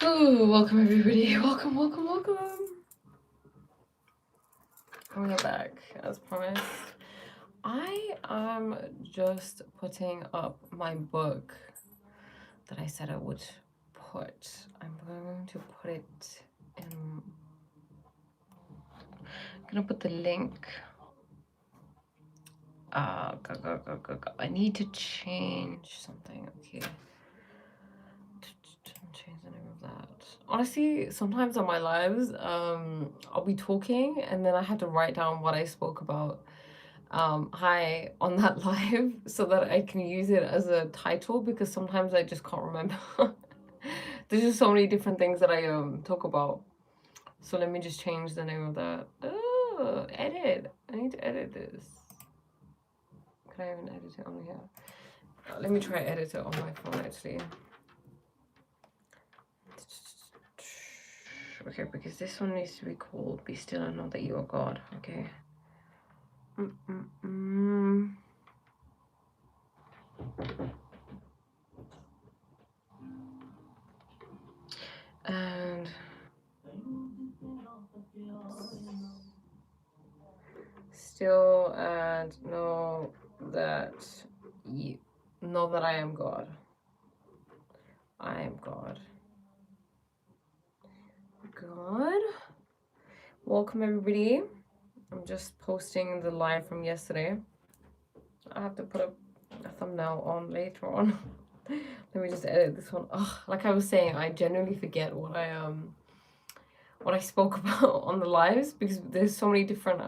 Oh, welcome everybody. Welcome. We're back as promised. I am just putting up my book that I said I would put. I'm going to put it in. I'm gonna put the link. I need to change something. Okay. Change the name of that. Honestly, sometimes on my lives, I'll be talking and then I have to write down what I spoke about hi on that live so that I can use it as a title because sometimes I just can't remember. There's just so many different things that I talk about. So let me just change the name of that. Oh, edit. I need to edit this. Can I even edit it on here? Let me try edit it on my phone actually. Okay, because this one needs to be called Be Still and Know That You Are God. Okay. And still and know that I am God. I am God. God. Welcome everybody. I'm just posting the live from yesterday. I have to put a thumbnail on later on. Let me just edit this one. Oh, like I was saying, I genuinely forget what I spoke about on the lives because there's so many different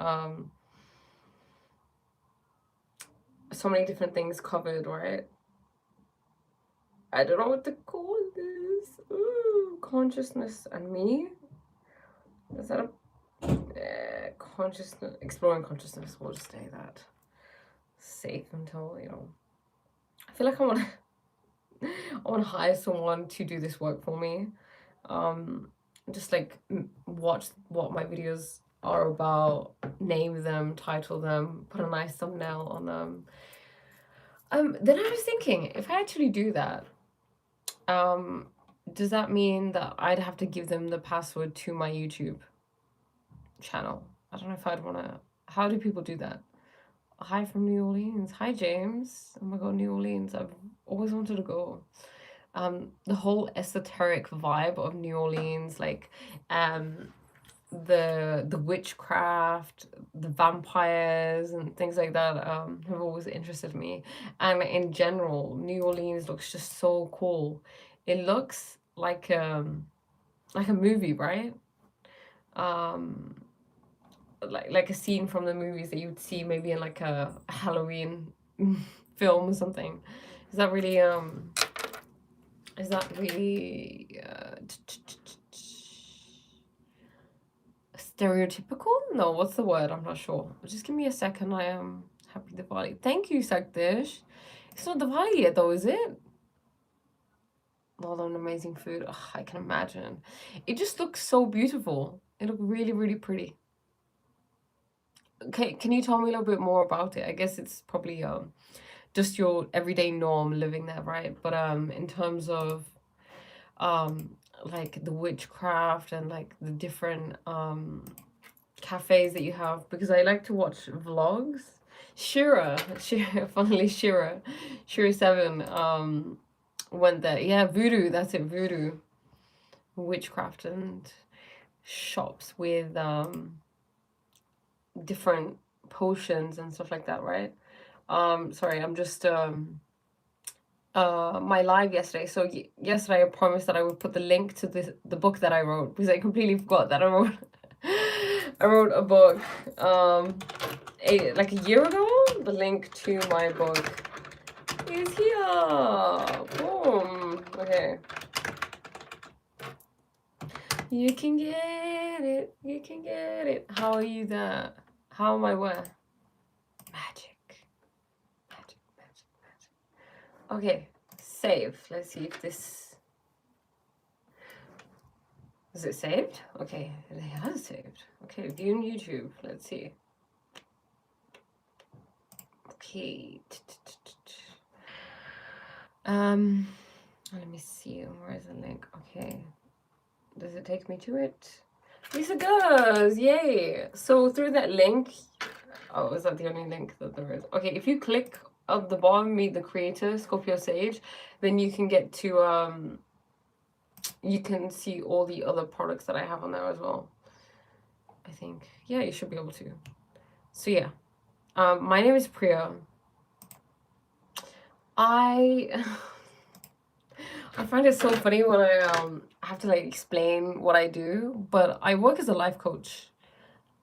things covered, right? I don't know what to call this. Ooh, consciousness and me. Is that a consciousness? Exploring consciousness. We'll just say that. Safe until I feel like I want to hire someone to do this work for me. Just like watch what my videos are about, name them, title them, put a nice thumbnail on them. Then I was thinking, if I actually do that, does that mean that I'd have to give them the password to my YouTube channel? I don't know if I'd want to. How do people do that? Hi from New Orleans. Hi, James. Oh my god, New Orleans. I've always wanted to go. The whole esoteric vibe of New Orleans, like the witchcraft, the vampires and things like that have always interested me. And in general, New Orleans looks just so cool. It looks like a movie, right? Like a scene from the movies that you would see maybe in like a Halloween film or something. Is that really stereotypical? No, what's the word? I'm not sure. Just give me a second. I am happy Diwali. Thank you, Sakdish. It's not Diwali yet though, is it? All that amazing food. Ugh, I can imagine. It just looks so beautiful. It looked really, really pretty. Okay, can you tell me a little bit more about it? I guess it's probably just your everyday norm living there, right? But in terms of like the witchcraft and like the different cafes that you have, because I like to watch vlogs. Shira, funnily Shira 7 went there. Yeah, voodoo, that's it, voodoo. Witchcraft and shops with different potions and stuff like that, right? Sorry, I'm just my live yesterday. So yesterday I promised that I would put the link to the book that I wrote because I completely forgot that I wrote I wrote a book like a year ago. The link to my book is here. Boom. Okay. You can get it. You can get it. How are you there? How am I where? Magic. Magic, magic, magic. Okay. Save. Let's see if this... Is it saved? Okay, it has saved. Okay, view on YouTube. Let's see. Okay. Let me see. Where is the link? Okay. Does it take me to it? Yes, it does. Yay. So through that link, oh, is that the only link that there is? Okay, if you click at the bottom, meet the creator, Scorpio Sage, then you can get to you can see all the other products that I have on there as well. I think. Yeah, you should be able to. So yeah. My name is Priya. I I find it so funny when I have to like explain what I do, but I work as a life coach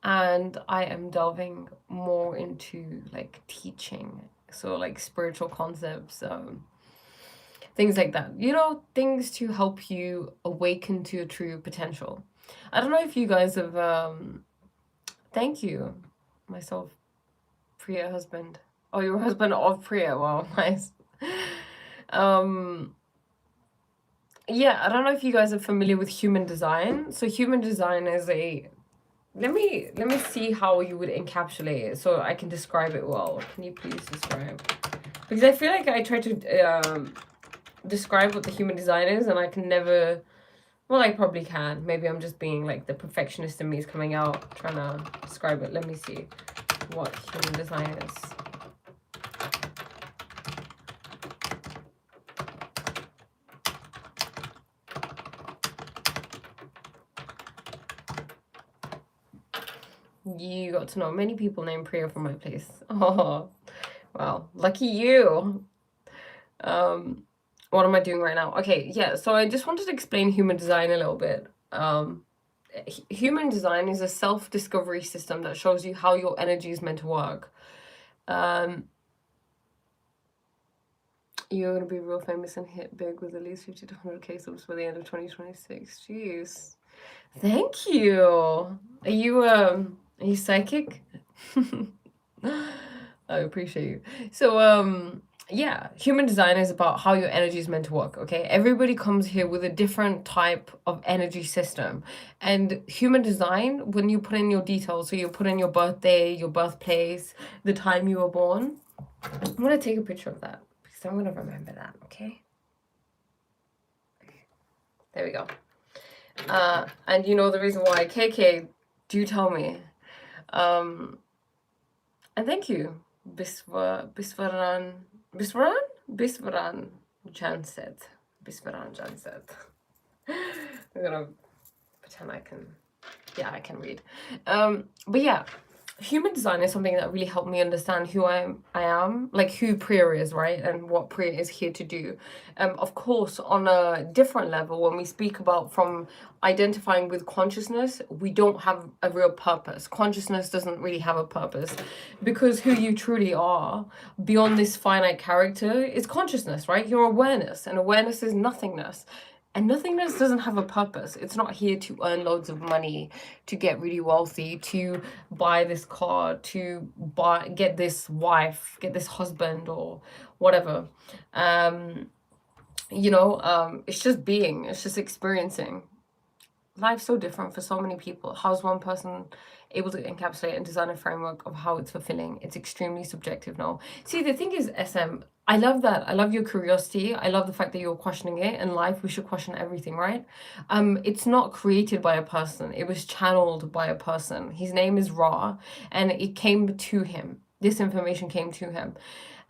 and I am delving more into like teaching, so like spiritual concepts, things like that. You know, things to help you awaken to your true potential. I don't know if you guys have thank you, myself, Priya husband. Oh, your husband of Priya. Wow, nice. Um, yeah, I don't know if you guys are familiar with human design. So human design is a let me see how you would encapsulate it so I can describe it well. Can you please describe? Because I feel like I try to describe what the human design is and I can never. Well, I probably can. Maybe I'm just being like the perfectionist in me is coming out trying to describe it. Let me see what human design is. You got to know many people named Priya from my place. Oh, wow. Lucky you. What am I doing right now? Okay, yeah, so I just wanted to explain human design a little bit. Human design is a self-discovery system that shows you how your energy is meant to work. You're going to be real famous and hit big with at least 50 to 100K subs by the end of 2026. Jeez. Thank you. Are you psychic? I appreciate you. So, yeah, human design is about how your energy is meant to work, okay? Everybody comes here with a different type of energy system. And human design, when you put in your details, so you put in your birthday, your birthplace, the time you were born. I'm going to take a picture of that because I'm going to remember that, okay? There we go. And you know the reason why. KK, do tell me. And thank you. Bisvaran Janset. Bisvaran Janset. I'm gonna pretend I can. Yeah, I can read. But yeah, human design is something that really helped me understand who I am, like who Priya is, right, and what Priya is here to do. Of course, on a different level, when we speak about from identifying with consciousness, we don't have a real purpose. Consciousness doesn't really have a purpose because who you truly are beyond this finite character is consciousness, right? Your awareness, and awareness is nothingness. And nothingness doesn't have a purpose. It's not here to earn loads of money, to get really wealthy, to buy this car, to get this wife, get this husband, or whatever. It's just being, it's just experiencing. Life's so different for so many people. How's one person able to encapsulate and design a framework of how it's fulfilling? It's extremely subjective now. See, the thing is, SM, I love that. I love your curiosity. I love the fact that you're questioning it. In life, we should question everything, right? It's not created by a person. It was channeled by a person. His name is Ra, and it came to him. This information came to him.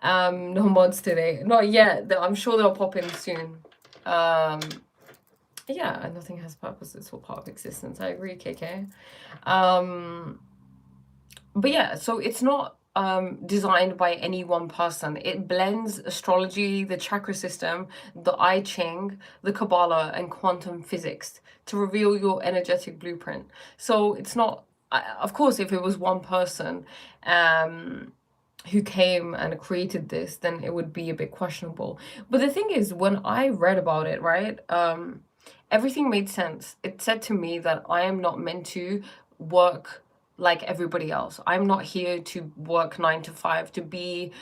No mods today. Not yet. I'm sure they'll pop in soon. Yeah, nothing has purpose. It's all part of existence. I agree, KK. But yeah, so it's not designed by any one person. It blends astrology, the chakra system, the I Ching, the Kabbalah, and quantum physics to reveal your energetic blueprint. So it's not, of course, if it was one person who came and created this, then it would be a bit questionable. But the thing is, when I read about it, right, everything made sense. It said to me that I am not meant to work like everybody else. I'm not here to work 9 to 5, to be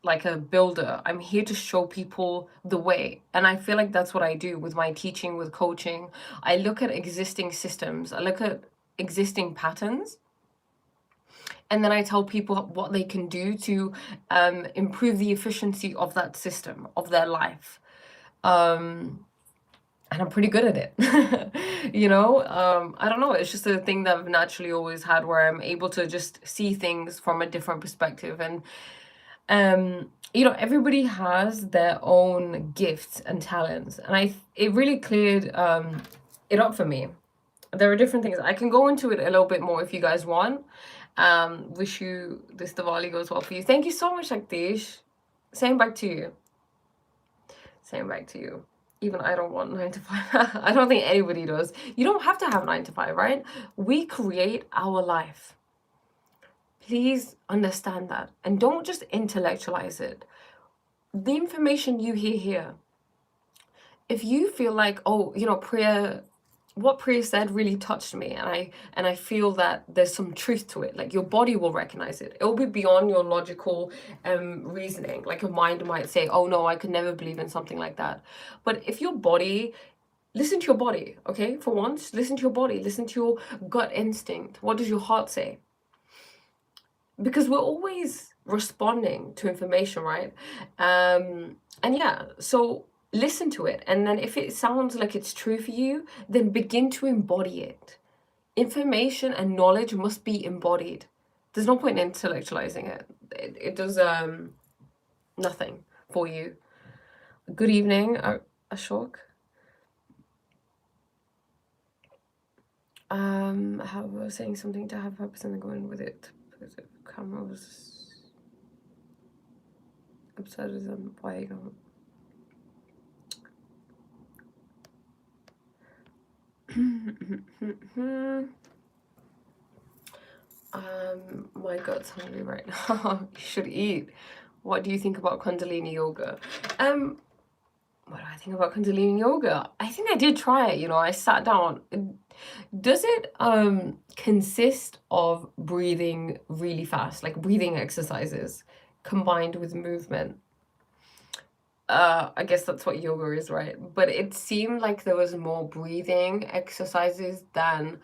like a builder. I'm here to show people the way. And I feel like that's what I do with my teaching, with coaching. I look at existing systems, I look at existing patterns, and then I tell people what they can do to improve the efficiency of that system, of their life. and I'm pretty good at it. You know, I don't know, it's just a thing that I've naturally always had, where I'm able to just see things from a different perspective. And you know, everybody has their own gifts and talents, and it really cleared it up for me. There are different things. I can go into it a little bit more if you guys want. Wish you this Diwali goes well for you. Thank you so much, Aktish. Same back to you. Same back to you. Even I don't want 9 to 5. I don't think anybody does. You don't have to have 9 to 5, right? We create our life. Please understand that. And don't just intellectualize it. The information you hear here, if you feel like, oh, you know, what Priya said really touched me, and I feel that there's some truth to it, like your body will recognize it. It will be beyond your logical reasoning. Like your mind might say, oh no, I could never believe in something like that. But if your body, listen to your body, okay? For once, listen to your body, listen to your gut instinct. What does your heart say? Because we're always responding to information, right? And yeah, so listen to it, and then if it sounds like it's true for you, then begin to embody it. Information and knowledge must be embodied. There's no point in intellectualizing it. It does nothing for you. Good evening, Ashok. How was saying something to have purpose and then going with it. Camera was absurdism. Why you don't? My gut's hungry right now. You should eat. What do you think about Kundalini yoga? What do I think about Kundalini yoga? I think I did try it, you know, I sat down. Does it consist of breathing really fast, like breathing exercises combined with movement? I guess that's what yoga is, right? But it seemed like there was more breathing exercises than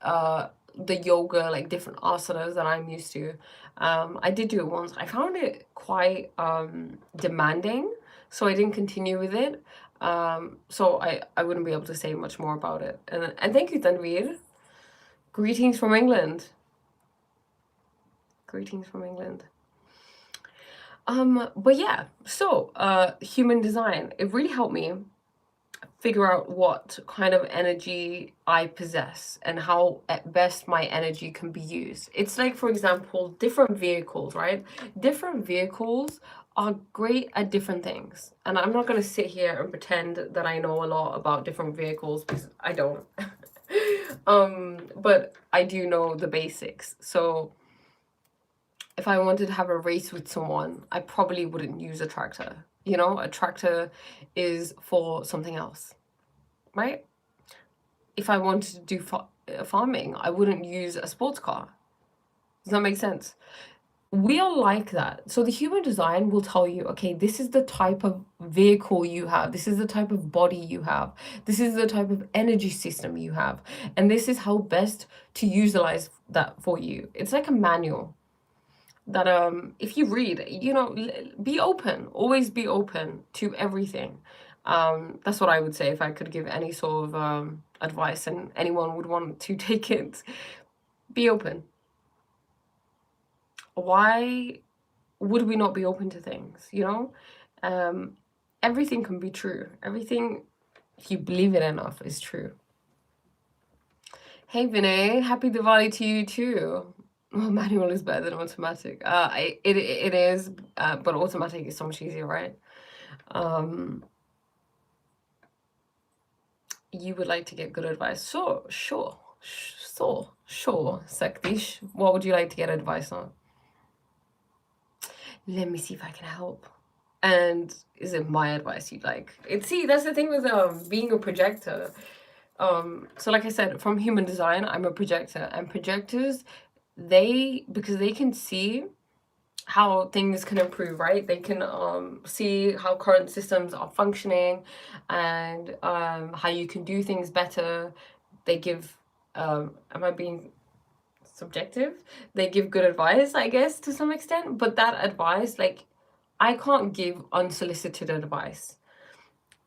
the yoga, like different asanas that I'm used to. I did do it once. I found it quite demanding, so I didn't continue with it. So I wouldn't be able to say much more about it. And thank you, Tanveer. Greetings from England. Greetings from England. But yeah, so human design, it really helped me figure out what kind of energy I possess and how at best my energy can be used. It's like, for example, different vehicles, right? Different vehicles are great at different things. And I'm not going to sit here and pretend that I know a lot about different vehicles, because I don't. But I do know the basics. So if I wanted to have a race with someone, I probably wouldn't use a tractor. You know, a tractor is for something else, right? If I wanted to do farming, I wouldn't use a sports car. Does that make sense? We are like that. So the human design will tell you, okay, this is the type of vehicle you have. This is the type of body you have. This is the type of energy system you have. And this is how best to utilize that for you. It's like a manual that if you read, you know, be open. Always be open to everything. That's what I would say if I could give any sort of advice and anyone would want to take it. Be open. Why would we not be open to things, you know? Everything can be true. Everything, if you believe it enough, is true. Hey Vinay, happy Diwali to you too. Well, manual is better than automatic. It is, but automatic is so much easier, right? You would like to get good advice. Sure, Saktish. What would you like to get advice on? Let me see if I can help. And is it my advice you'd like? See, that's the thing with being a projector. So like I said, from human design, I'm a projector, and projectors, because they can see how things can improve, right? They can see how current systems are functioning, and how you can do things better. They give am I being subjective? They give good advice, I guess, to some extent, but that advice, like, I can't give unsolicited advice.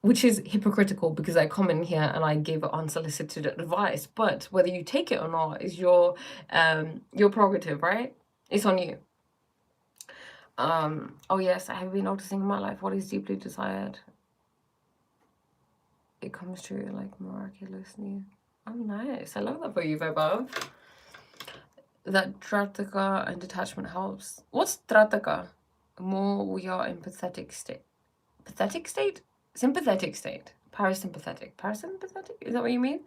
which is hypocritical because I come in here and I give unsolicited advice. But whether you take it or not is your prerogative, right? It's on you. Oh yes, I have been noticing in my life what is deeply desired. It comes true like miraculously. Oh, nice. I love that for you, Vibhav. That Trataka and detachment helps. What's Trataka? More we are in pathetic state. Pathetic state? Sympathetic state. Parasympathetic. Parasympathetic? Is that what you mean?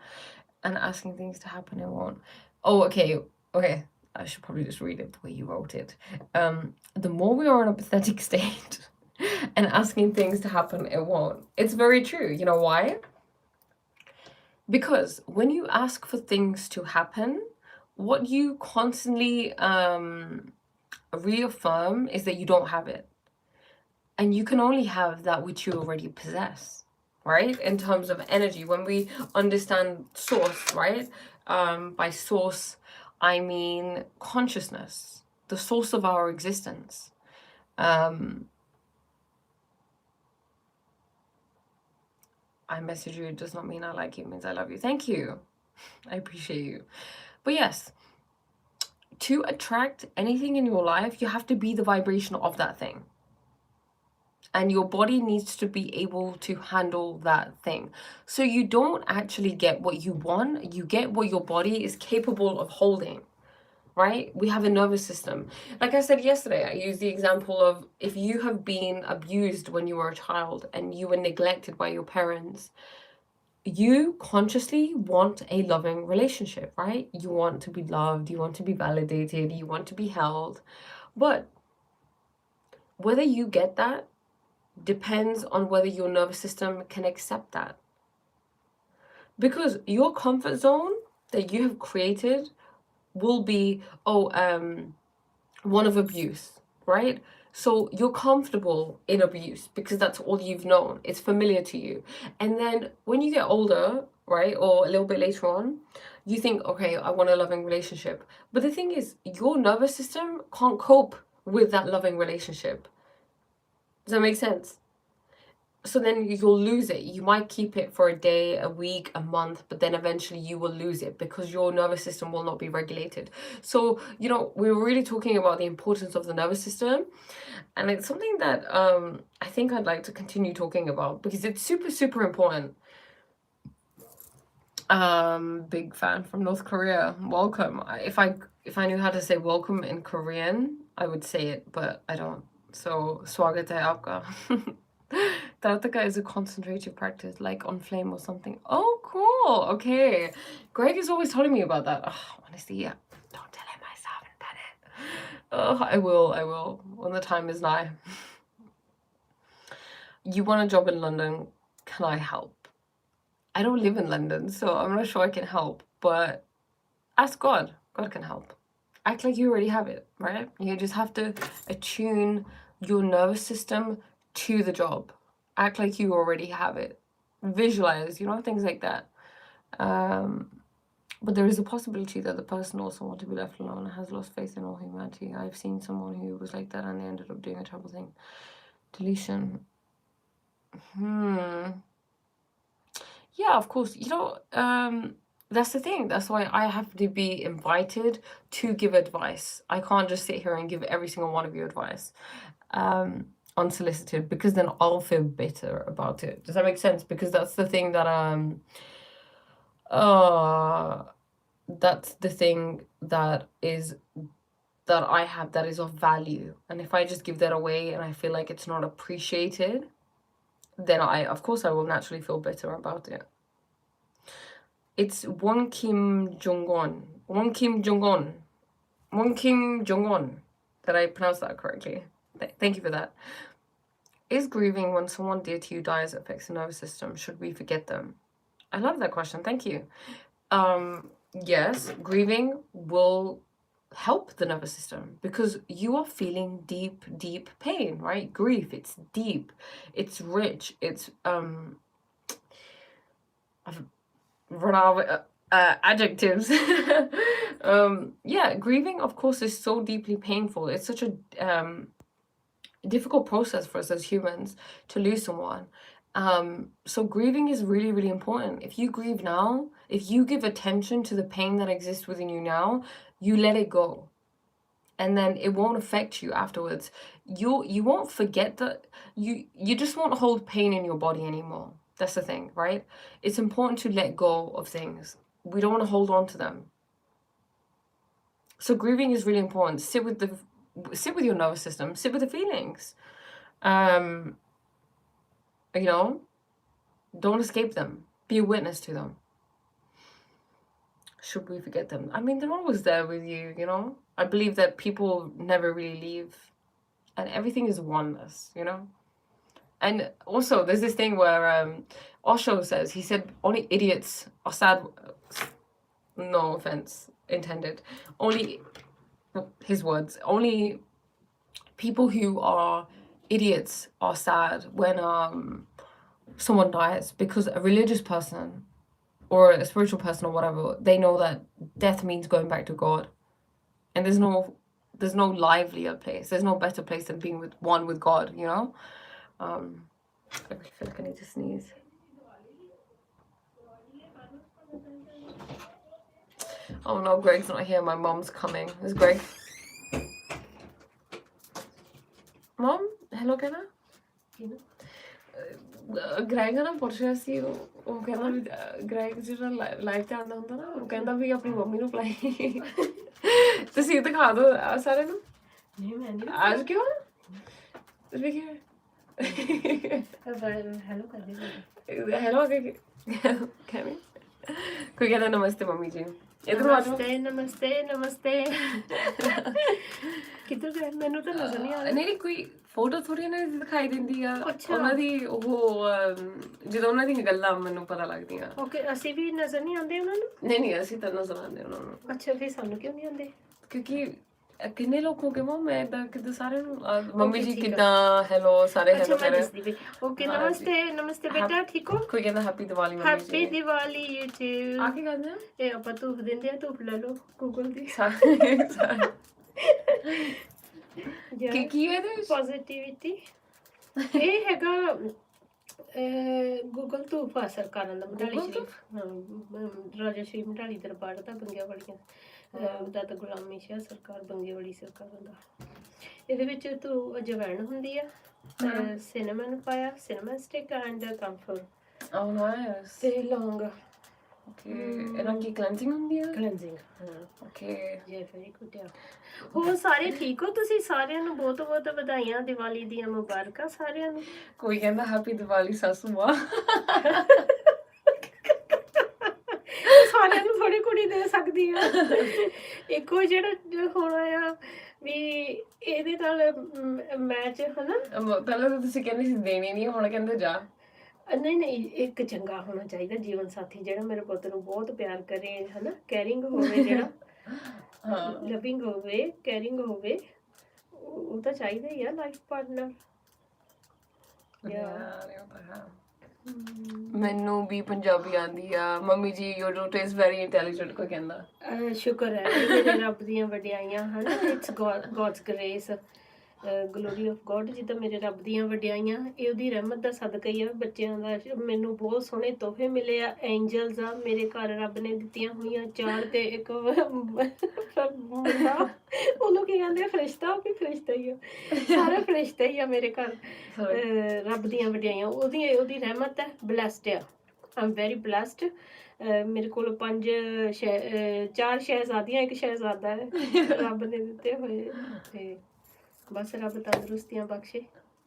And asking things to happen, it won't. Oh, okay. Okay. I should probably just read it the way you wrote it. The more we are in a pathetic state and asking things to happen, it won't. It's very true. You know why? Because when you ask for things to happen, what you constantly reaffirm is that you don't have it. And you can only have that which you already possess, right? In terms of energy, when we understand source, right? By source, I mean consciousness, the source of our existence. I message you, it does not mean I like you, it means I love you. Thank you. I appreciate you. But yes, to attract anything in your life, you have to be the vibration of that thing. And your body needs to be able to handle that thing. So you don't actually get what you want, you get what your body is capable of holding, right? We have a nervous system. Like I said yesterday, I used the example of if you have been abused when you were a child and you were neglected by your parents, you consciously want a loving relationship, right? You want to be loved, you want to be validated, you want to be held. But whether you get that depends on whether your nervous system can accept that. Because your comfort zone that you have created will be, one of abuse, right? So you're comfortable in abuse because that's all you've known. It's familiar to you. And then when you get older, right, or a little bit later on, you think, okay, I want a loving relationship. But the thing is, your nervous system can't cope with that loving relationship. Does that make sense? So then you'll lose it. You might keep it for a day, a week, a month, but then eventually you will lose it because your nervous system will not be regulated. So, you know, we were really talking about the importance of the nervous system. And it's something that I think I'd like to continue talking about because it's super, super important. Big fan from North Korea. Welcome. If I knew how to say welcome in Korean, I would say it, but I don't. So, swagate apka. Tarataka is a concentrative practice, like on flame or something. Oh, cool. Okay. Greg is always telling me about that. Oh, honestly, yeah. Don't tell him I haven't done it. Oh, I will. When the time is nigh. You want a job in London? Can I help? I don't live in London, so I'm not sure I can help, but ask God. God can help. Act like you already have it, right? You just have to attune your nervous system to the job. Act like you already have it. Visualize, things like that. But there is a possibility that the person also wants to be left alone and has lost faith in all humanity. I've seen someone who was like that and they ended up doing a terrible thing. Deletion. Yeah, of course. That's the thing. That's why I have to be invited to give advice. I can't just sit here and give every single one of you advice unsolicited, because then I'll feel bitter about it. Does that make sense? Because that's the thing that that's the thing that I have that is of value. And if I just give that away and I feel like it's not appreciated, then of course I will naturally feel bitter about it. It's Won Kim Jong-un. Won Kim Jong-un. Won Kim Jong-un. Did I pronounce that correctly? Thank you for that. Is grieving when someone dear to you dies affects the nervous system? Should we forget them? I love that question. Thank you. Yes, grieving will help the nervous system because you are feeling deep, deep pain, right? Grief, it's deep, it's rich, it's I've run out of adjectives. Yeah, grieving, of course, is so deeply painful. It's such a difficult process for us as humans to lose someone. So grieving is really, really important. If you grieve now, if you give attention to the pain that exists within you now, you let it go. And then it won't affect you afterwards. You won't forget that, you just won't hold pain in your body anymore. That's the thing, right? It's important to let go of things. We don't want to hold on to them. So grieving is really important. Sit with your nervous system, sit with the feelings. You know, don't escape them. Be a witness to them. Should we forget them? I mean, they're always there with you, you know? I believe that people never really leave, and everything is oneness, you know? And also, there's this thing where Osho says, he said, only idiots are sad. No offense intended. Only, his words, only people who are idiots are sad when someone dies, because a religious person or a spiritual person or whatever, they know that death means going back to God. And there's no livelier place. There's no better place than being with God, you know? I feel like I need to sneeze. Oh no, Greg's not here. My mom's coming. Is Greg? Mom? Hello, Kenna? Greg ਨਾ ਪੁੱਛ ਰਿਹਾ ਸੀ, ਉਹ ਕਹਿੰਦਾ ਵੀ Greg ਜਿਹੜਾ live ਤੇ ਆਉਂਦਾ ਹੁੰਦਾ ਨਾ, ਉਹ ਕਹਿੰਦਾ ਵੀ ਆਪਣੀ ਮੰਮੀ ਨੂੰ ਪਲਾਈ ਤੁਸੀਂ ਦਿਖਾ ਦਿਓ ਸਾਰਿਆਂ ਨੂੰ। ਅੱਜ ਕਿਉਂ ਹੈਲੋ ਕਹਿੰਦੇ ਕੋਈ ਕਹਿੰਦਾ ਨਮਸਤੇ ਮੰਮੀ ਜੀ। ਨਮਸਤੇ ਨਮਸਤੇ ਕਿੱਧਰ ਗਏ? ਮੈਨੂੰ ਤਾਂ ਨਜ਼ਰ ਨਹੀਂ ਆ ਰਿਹਾ। ਨਹੀਂ ਕੋਈ ਫੋਟੋ ਥੋੜੀ ਨਾ ਦਿਖਾਈ ਦਿੰਦੀ ਆ ਉਹਨਾਂ ਦੀ, ਉਹ ਜਦੋਂ ਉਹਨਾਂ ਦੀਆਂ ਗੱਲਾਂ ਮੈਨੂੰ ਪਤਾ ਲੱਗਦੀਆਂ। ਓਕੇ, ਅਸੀਂ ਵੀ ਨਜ਼ਰ ਨਹੀਂ ਆਉਂਦੇ ਉਹਨਾਂ ਨੂੰ? ਨਹੀਂ ਅਸੀਂ ਤਾਂ ਨਜ਼ਰ ਆਉਂਦੇ ਉਹਨਾਂ ਨੂੰ। ਅੱਛਾ, ਫਿਰ ਸਾਨੂੰ ਕਿਉਂ ਨਹੀਂ ਆਉਂਦੇ? ਕਿਉਂਕਿ ਕਿੰਨੇ ਲੋਕ ਹੋ ਗਏ ਮੋ, ਮੈਂ ਤਾਂ ਕਿੱਦਾਂ ਸਾਰਿਆਂ ਨੂੰ ਮੰਮੀ ਜੀ ਕਿੱਦਾਂ, ਹੈਲੋ ਸਾਰੇ ਹੈਲੋ ਕਰ ਰਹੇ। ਓਕੇ ਨਮਸਤੇ ਨਮਸਤੇ ਬੇਟਾ, ਠੀਕ ਹੋ? ਕੋਈ ਕਹਿੰਦਾ happy Diwali mummy ji. Happy Diwali you too. ਆ ਕੀ ਕਰਦੇ ਆ ਇਹ? ਆਪਾਂ ਧੂਪ ਦਿੰਦੇ ਆ, ਧੂਪ ਲੈ ਲਓ ਗੂਗਲ ਦੀ। ਕੀ ਇਹਦੇ ਵਿੱਚ ਪੋਜ਼ਿਟਿਵਿਟੀ? ਇਹ ਹੈਗਾ ਗੂਗਲ ਧੂਪ ਆ ਸਰਕਾਰਾਂ ਦਾ, ਮਢਾਲੀ ਸ਼ਰੀਫ। ਰਾਜਾ ਸ਼੍ਰੀ ਮਢਾਲੀ ਦਰਬਾਰ ਦਾ ਬੰਗਿਆਂ ਵਾਲੀਆਂ ਦਾ ਤਾਂ ਗੁਲਾਮੀ ਸ਼ਾਹ ਸਰਕਾਰ, ਬੰਗੇ ਵਾਲੀ ਸਰਕਾਰਾਂ ਦਾ। ਇਹਦੇ ਵਿੱਚ ਤੂੰ ਅਜਵਾਇਣ ਹੁੰਦੀ ਆ, ਸਿਨੇਮਨ ਪਾਇਆ, ਸਿਨੇਮਨ ਸਟਿਕ ਐਂਡ ਕੰਫਰ ਤੇ ਲੌਂਗ। ਇਹਨਾਂ ਕੀ ਕਲੈਂਜ਼ਿੰਗ ਹੁੰਦੀ ਆ? ਕਲੈਂਜ਼ਿੰਗ, ਹਾਂ। ਓਕੇ ਜੀ, ਵੈਰੀ ਗੁੱਡ। ਹੋਰ ਸਾਰੇ ਠੀਕ ਹੋ ਤੁਸੀਂ? ਸਾਰਿਆਂ ਨੂੰ ਬਹੁਤ ਬਹੁਤ ਵਧਾਈਆਂ, ਦੀਵਾਲੀ ਦੀਆਂ ਮੁਬਾਰਕਾਂ ਸਾਰਿਆਂ ਨੂੰ। ਕੋਈ ਕਹਿੰਦਾ ਹੈਪੀ ਦੀਵਾਲੀ ਸਾਸੂ ਮਾਂ। ਸਾਰਿਆਂ ਨੂੰ ਥੋੜੀ ਕੁੜੀ ਦੇ ਸਕਦੀ ਆ। ਇੱਕੋ ਜਿਹੜਾ ਹੋਣਾ ਆ ਵੀ ਇਹਦੇ ਨਾਲ ਮੈਚ, ਹਨਾ? ਪਹਿਲਾਂ ਤਾਂ ਤੁਸੀਂ ਕਹਿੰਦੇ ਸੀ ਦੇਣੀ ਨਹੀਂ, ਹੁਣ ਕਹਿੰਦੇ ਜਾ। ਨਹੀਂ ਇੱਕ ਚੰਗਾ ਹੋਣਾ ਚਾਹੀਦਾ ਜੀਵਨ ਸਾਥੀ, ਜਿਹੜਾ ਮੇਰੇ ਪੁੱਤ ਨੂੰ ਬਹੁਤ ਪਿਆਰ ਕਰੇ, ਹਨਾ? ਕੈਰਿੰਗ ਹੋਵੇ, ਜਿਹੜਾ ਲਵਿੰਗ ਹੋਵੇ, ਕੈਰਿੰਗ ਹੋਵੇ, ਉਹ ਤਾਂ ਚਾਹੀਦਾ ਹੀ ਆ ਲਾਈਫ ਪਾਰਟਨਰ। ਮੈਨੂੰ ਵੀ ਪੰਜਾਬੀ ਆਉਂਦੀ ਆ ਮੰਮੀ ਜੀ। Your daughter is very intelligent, ਕੋਈ ਕਹਿੰਦਾ। ਸ਼ੁਕਰ ਹੈ ਮੇਰੇ ਰੱਬ ਦੀਆਂ ਵਡਿਆਈਆਂ, ਹਨਾ? It's God's grace, glory of God. ਜਿੱਦਾਂ ਮੇਰੇ ਰੱਬ ਦੀਆਂ ਵਡਿਆਈਆਂ, ਇਹ ਉਹਦੀ ਰਹਿਮਤ ਦਾ ਸਦਕਾ ਹੀ ਆ। ਬੱਚਿਆਂ ਦਾ ਮੈਨੂੰ ਬਹੁਤ ਸੋਹਣੇ ਤੋਹਫੇ ਮਿਲੇ ਆ, ਐਂਜਲਸ ਆ ਮੇਰੇ ਘਰ ਰੱਬ ਨੇ ਦਿੱਤੀਆਂ ਹੋਈਆਂ 4 ਤੇ ਇੱਕ ਮੁੰਡਾ, ਉਹਨੂੰ ਕੀ ਕਹਿੰਦੇ, ਫਰਿਸ਼ਤਾ। ਉਹ ਵੀ ਫਰਿਸ਼ਤਾ ਹੀ ਆ, ਸਾਰਾ ਫਰਿਸ਼ਤਾ ਹੀ ਆ ਮੇਰੇ ਘਰ। ਰੱਬ ਦੀਆਂ ਵਡਿਆਈਆਂ, ਉਹਦੀ ਰਹਿਮਤ ਹੈ। ਬਲੈਸਡ ਆ, ਆਈ ਐਮ ਵੈਰੀ ਬਲੈਸਡ। ਮੇਰੇ ਕੋਲ 4 ਸ਼ਹਿਜ਼ਾਦੀਆਂ, ਇੱਕ ਸ਼ਹਿਜ਼ਾਦਾ ਹੈ ਰੱਬ ਨੇ ਦਿੱਤੇ ਹੋਏ। ਤੇ ਬਸ ਰੱਬ ਤੰਦਰੁਸਤੀਆਂ ਬਖਸ਼ੇ,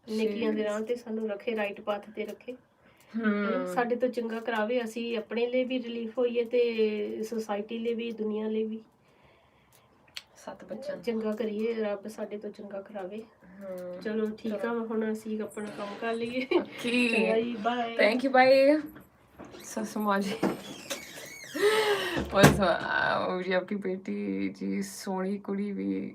ਨੇਕੀਆਂ ਦੇ ਰਾਹ ਤੇ ਸਾਨੂੰ ਰੱਖੇ, ਰਾਈਟ ਪਾਥ ਤੇ ਰੱਖੇ, ਸਾਡੇ ਤੋਂ ਚੰਗਾ ਕਰਾਵੇ। ਅਸੀਂ ਆਪਣੇ ਲਈ ਵੀ ਰਿਲੀਫ ਹੋਈਏ ਤੇ ਸੋਸਾਇਟੀ ਲਈ ਵੀ, ਦੁਨੀਆ ਲਈ ਵੀ 7 ਬੱਚਿਆਂ ਚੰਗਾ ਕਰੀਏ, ਰੱਬ ਸਾਡੇ ਤੋਂ ਚੰਗਾ ਕਰਾਵੇ। ਚਲੋ ਠੀਕ ਆ, ਹੁਣ ਅਸੀਂ ਆਪਣਾ ਕੰਮ ਕਰ ਲਈਏ। ਚੰਗਾ ਜੀ, ਬਾਏ। Thank you, bye. ਸਾਸੂ ਮਾਂ ਜੀ ਮੇਰੀ ਆਪਣੀ ਬੇਟੀ ਜੀ, ਸੋਹਣੀ ਕੁੜੀ ਵੀ,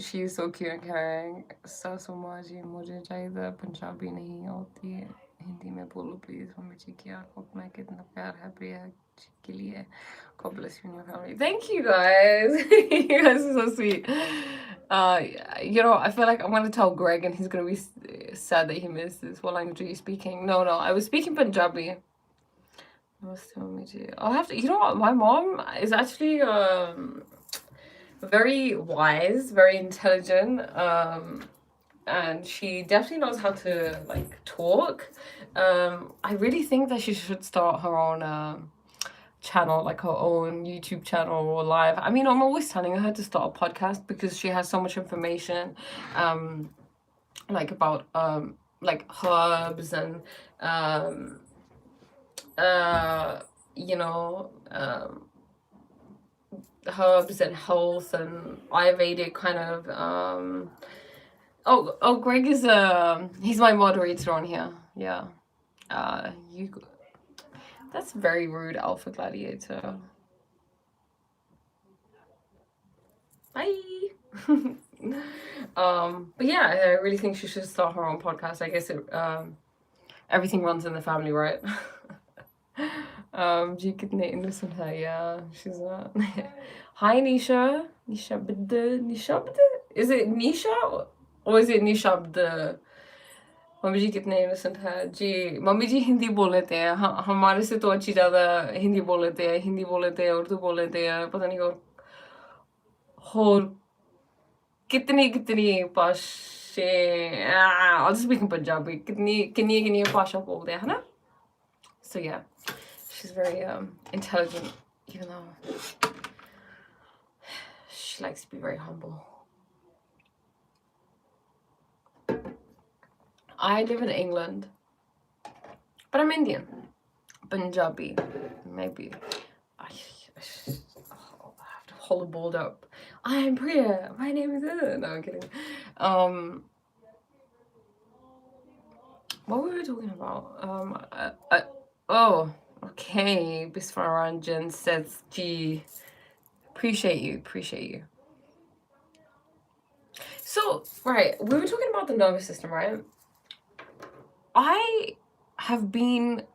she is so cute and caring. सासू माँ जी, मुझे चाहिए पंजाबी नहीं होती है, हिंदी में बोलो प्लीज मम्मी जी की आंखों में कितना प्यार है प्रिया जी के लिए। God bless you and your family. Thank you guys. You guys are so sweet. Uh, I feel like I'm gonna tell Greg and he's gonna be sad that he missed this. What language are you speaking? No, I was speaking Punjabi. I'll have to, what? My mom is actually very wise, very intelligent, and she definitely knows how to like talk. I really think that she should start her own channel, like her own YouTube channel or live. I mean, I'm always telling her to start a podcast because she has so much information, like about like herbs and uh, you know, herbs and health and Ayurvedic kind of. Greg is he's my moderator on here. Yeah. You. That's very rude, Alpha Gladiator. Bye. But yeah, I really think she should start her own podcast. I guess everything runs in the family, right? जी कितने innocent है, yeah, she's not. Hi Nisha. Nishabd? Is it Nisha or is it Nishabd? Mummy जी कितने innocent है जी. Mummy जी हिंदी बोल लेते हैं, हमारे से तो अच्छी ज़्यादा हिंदी बोल लेते हैं, हिंदी बोल लेते हैं, उर्दू बोल लेते हैं, पता नहीं और कितनी कितनी भाषे. I'll just speak in Punjabi. कितनी भाषा बोलते हैं, है ना? So yeah, she's very intelligent, even though she likes to be very humble. I live in England, but I'm Indian. Punjabi, maybe. I have to hold the board up. I'm Priya. My name is... No, I'm kidding. What were we talking about? Oh, okay. Biswaranjan says, gee, appreciate you. So, right, we were talking about the nervous system, right? I have been,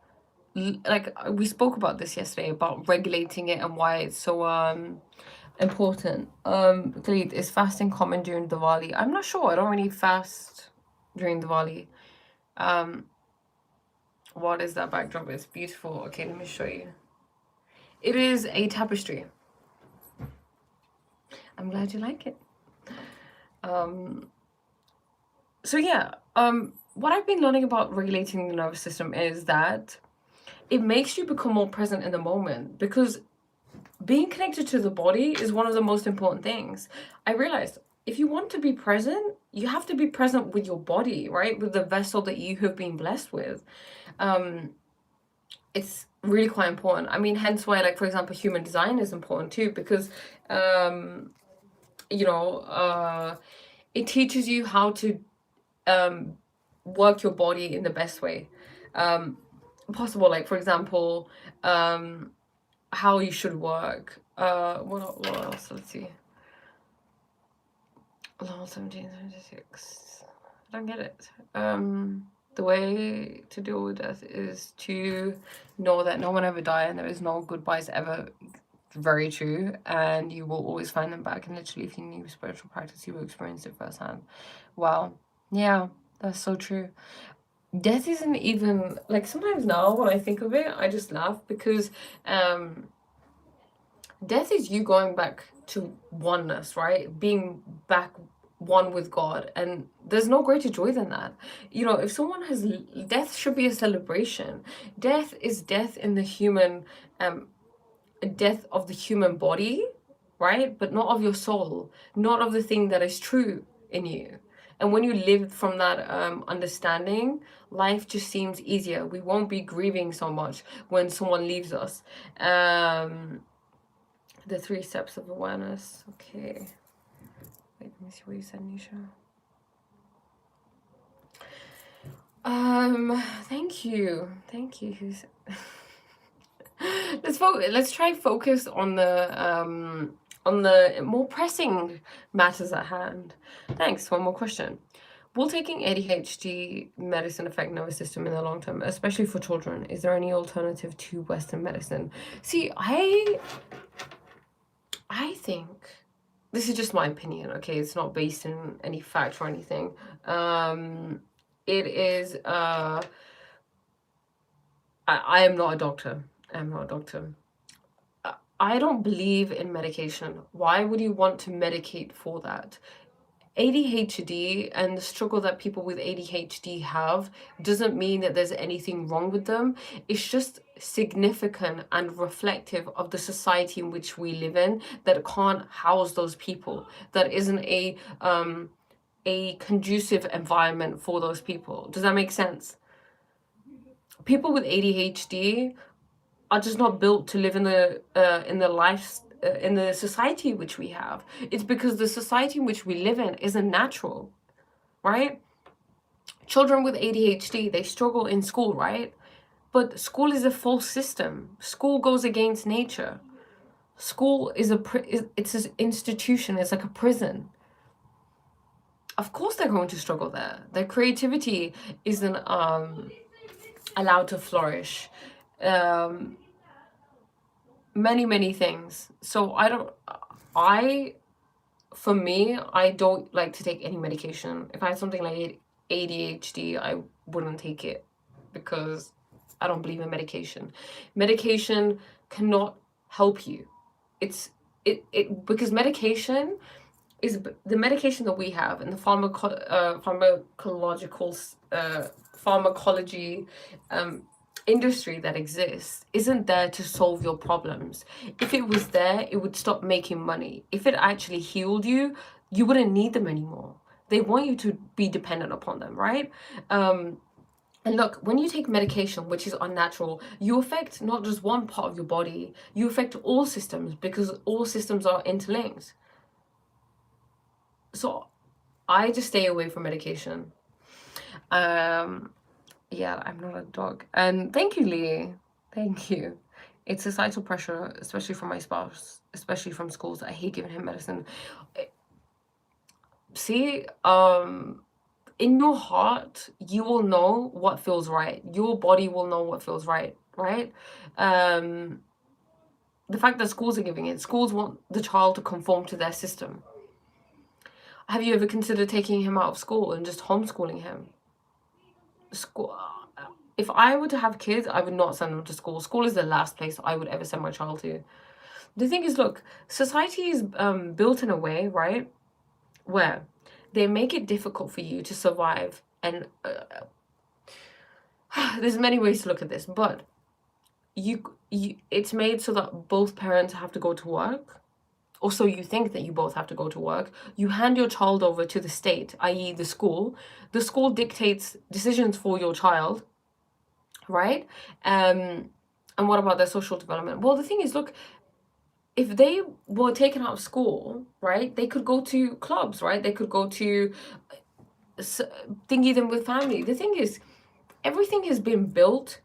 like, we spoke about this yesterday, about regulating it and why it's so important. Khalid, is fasting common during Diwali? I'm not sure. I don't really fast during Diwali. What is that backdrop? It's beautiful. Okay, let me show you. It is a tapestry. I'm glad you like it. So yeah, what I've been learning about regulating the nervous system is that it makes you become more present in the moment, because being connected to the body is one of the most important things. I realized if you want to be present, you have to be present with your body, right? With the vessel that you have been blessed with. It's really quite important. I mean, hence why, like, for example, human design is important too, because, it teaches you how to work your body in the best way possible. Like, for example, how you should work. What else? Let's see. Level 1776. I don't get it. The way to deal with death is to know that no one ever died and there is no goodbyes ever. Very true, and you will always find them back. And literally, if you knew spiritual practice, you will experience it firsthand. Wow. Yeah, that's so true. Death isn't even, like, sometimes now when I think of it, I just laugh, because death is you going back to oneness, right? Being back one with God, and there's no greater joy than that. If someone has death, should be a celebration. Death is death in the human death of the human body, right? But not of your soul, not of the thing that is true in you. And when you live from that understanding, life just seems easier. We won't be grieving so much when someone leaves us. The 3 steps of awareness. Okay. Wait, let me see what you said, Nisha. Thank you. Who's... Let's try focus on the more pressing matters at hand. Thanks. One more question. Will taking ADHD medicine affect nervous system in the long term, especially for children? Is there any alternative to Western medicine? See, I think this is just my opinion, okay? It's not based in any fact or anything. It is, I am not a doctor. I'm not a doctor. I don't believe in medication. Why would you want to medicate for that? ADHD and the struggle that people with ADHD have doesn't mean that there's anything wrong with them. It's just significant and reflective of the society in which we live in that can't house those people. That isn't a conducive environment for those people. Does that make sense? People with ADHD are just not built to live in the life in the society which we have. It's because the society in which we live in isn't natural, right? Children with ADHD, they struggle in school, right? But school is a false system. School goes against nature. School is it's an institution. It's like a prison. Of course they're going to struggle there. Their creativity isn't allowed to flourish. Many things. So for me, I don't like to take any medication. If I had something like ADHD, I wouldn't take it because I don't believe in medication. Medication cannot help you. Because medication is the medication that we have in the pharmacology industry that exists isn't there to solve your problems. If it was there, it would stop making money. If it actually healed you, you wouldn't need them anymore. They want you to be dependent upon them, right? And look, when you take medication, which is unnatural, you affect not just one part of your body, you affect all systems because all systems are interlinked. So I just stay away from medication. Yeah, I'm not a dog. And thank you, Lee. Thank you. It's societal pressure, especially from my spouse, especially from schools. I hate giving him medicine. See, in your heart, you will know what feels right. Your body will know what feels right, right? The fact that schools are giving it, schools want the child to conform to their system. Have you ever considered taking him out of school and just homeschooling him? School. If I were to have kids, I would not send them to school. School is the last place I would ever send my child to. The thing is, look, society is built in a way, right, where they make it difficult for you to survive. And there's many ways to look at this, but it's made so that both parents have to go to work. Or so you think that you both have to go to work. You hand your child over to the state, i.e. the school. The school dictates decisions for your child, right? And what about their social development? Well, the thing is, look, if they were taken out of school, right, they could go to clubs, right? They could go to thingy them with family. The thing is, everything has been built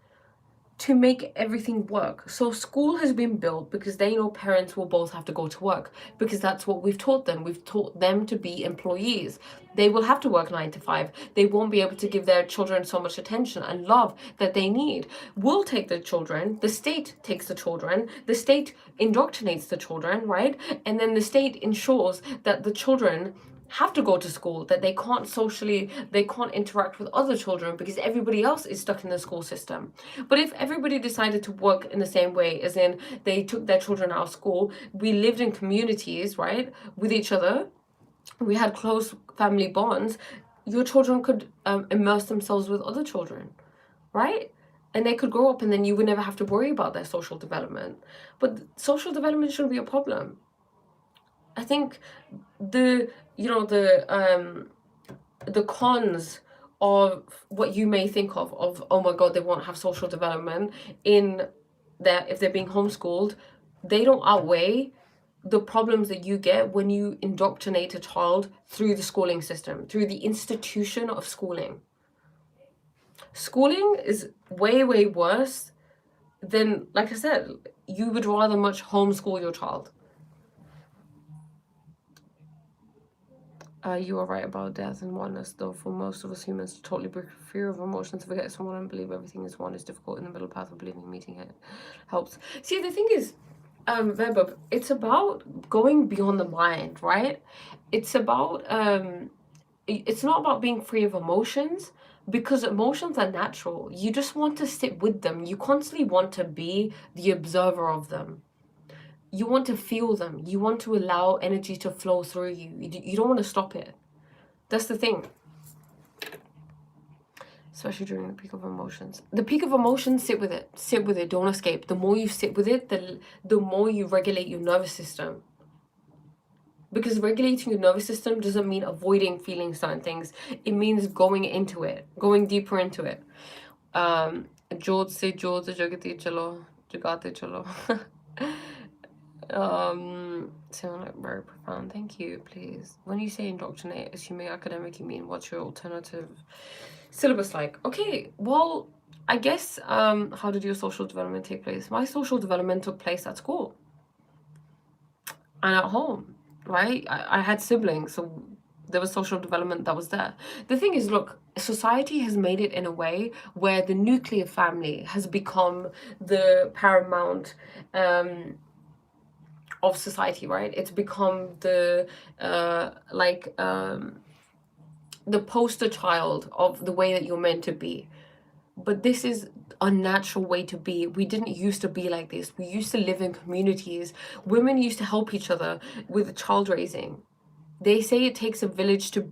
to make everything work. So school has been built because they know parents will both have to go to work, because that's what we've taught them. We've taught them to be employees. They will have to work 9 to 5. They won't be able to give their children so much attention and love that they need. We'll take the children, the state takes the children, the state indoctrinates the children, right? And then the state ensures that the children have to go to school, that they can't interact with other children because everybody else is stuck in the school system. But if everybody decided to work in the same way, as in they took their children out of school, we lived in communities, right, with each other, we had close family bonds, your children could immerse themselves with other children, right? And they could grow up and then you would never have to worry about their social development. But social development shouldn't be a problem. I think the cons of what you may think of oh my god, they won't have social development in their if they're being homeschooled, they don't outweigh the problems that you get when you indoctrinate a child through the schooling system, through the institution of schooling. Schooling is way worse than, like I said, you would rather much homeschool your child. You are right about death and oneness, though for most of us humans to totally break fear of emotions, forget someone and believe everything is one is difficult. In the middle path of believing meeting it helps. See, the thing is, Vebab, it's about going beyond the mind, right? It's about it's not about being free of emotions, because emotions are natural. You just want to sit with them. You constantly want to be the observer of them. You want to feel them. You want to allow energy to flow through you. You don't want to stop it. That's the thing. Especially during the peak of emotions. The peak of emotions, sit with it. Sit with it. Don't escape. The more you sit with it, the more you regulate your nervous system. Because regulating your nervous system doesn't mean avoiding feeling certain things. It means going into it, going deeper into it. Jodh se jodh jagati chalo, jagate chalo. Sound like very profound. Thank you, please. When you say indoctrinate, assuming academic, you mean what's your alternative syllabus like? Okay, well, I guess how did your social development take place? My social development took place at school and at home, right? I had siblings, so there was social development that was there. The thing is, look, society has made it in a way where the nuclear family has become the paramount of society, right? It's become the the poster child of the way that you're meant to be. But this is a natural way to be. We didn't used to be like this. We used to live in communities. Women used to help each other with child raising. They say it takes a village to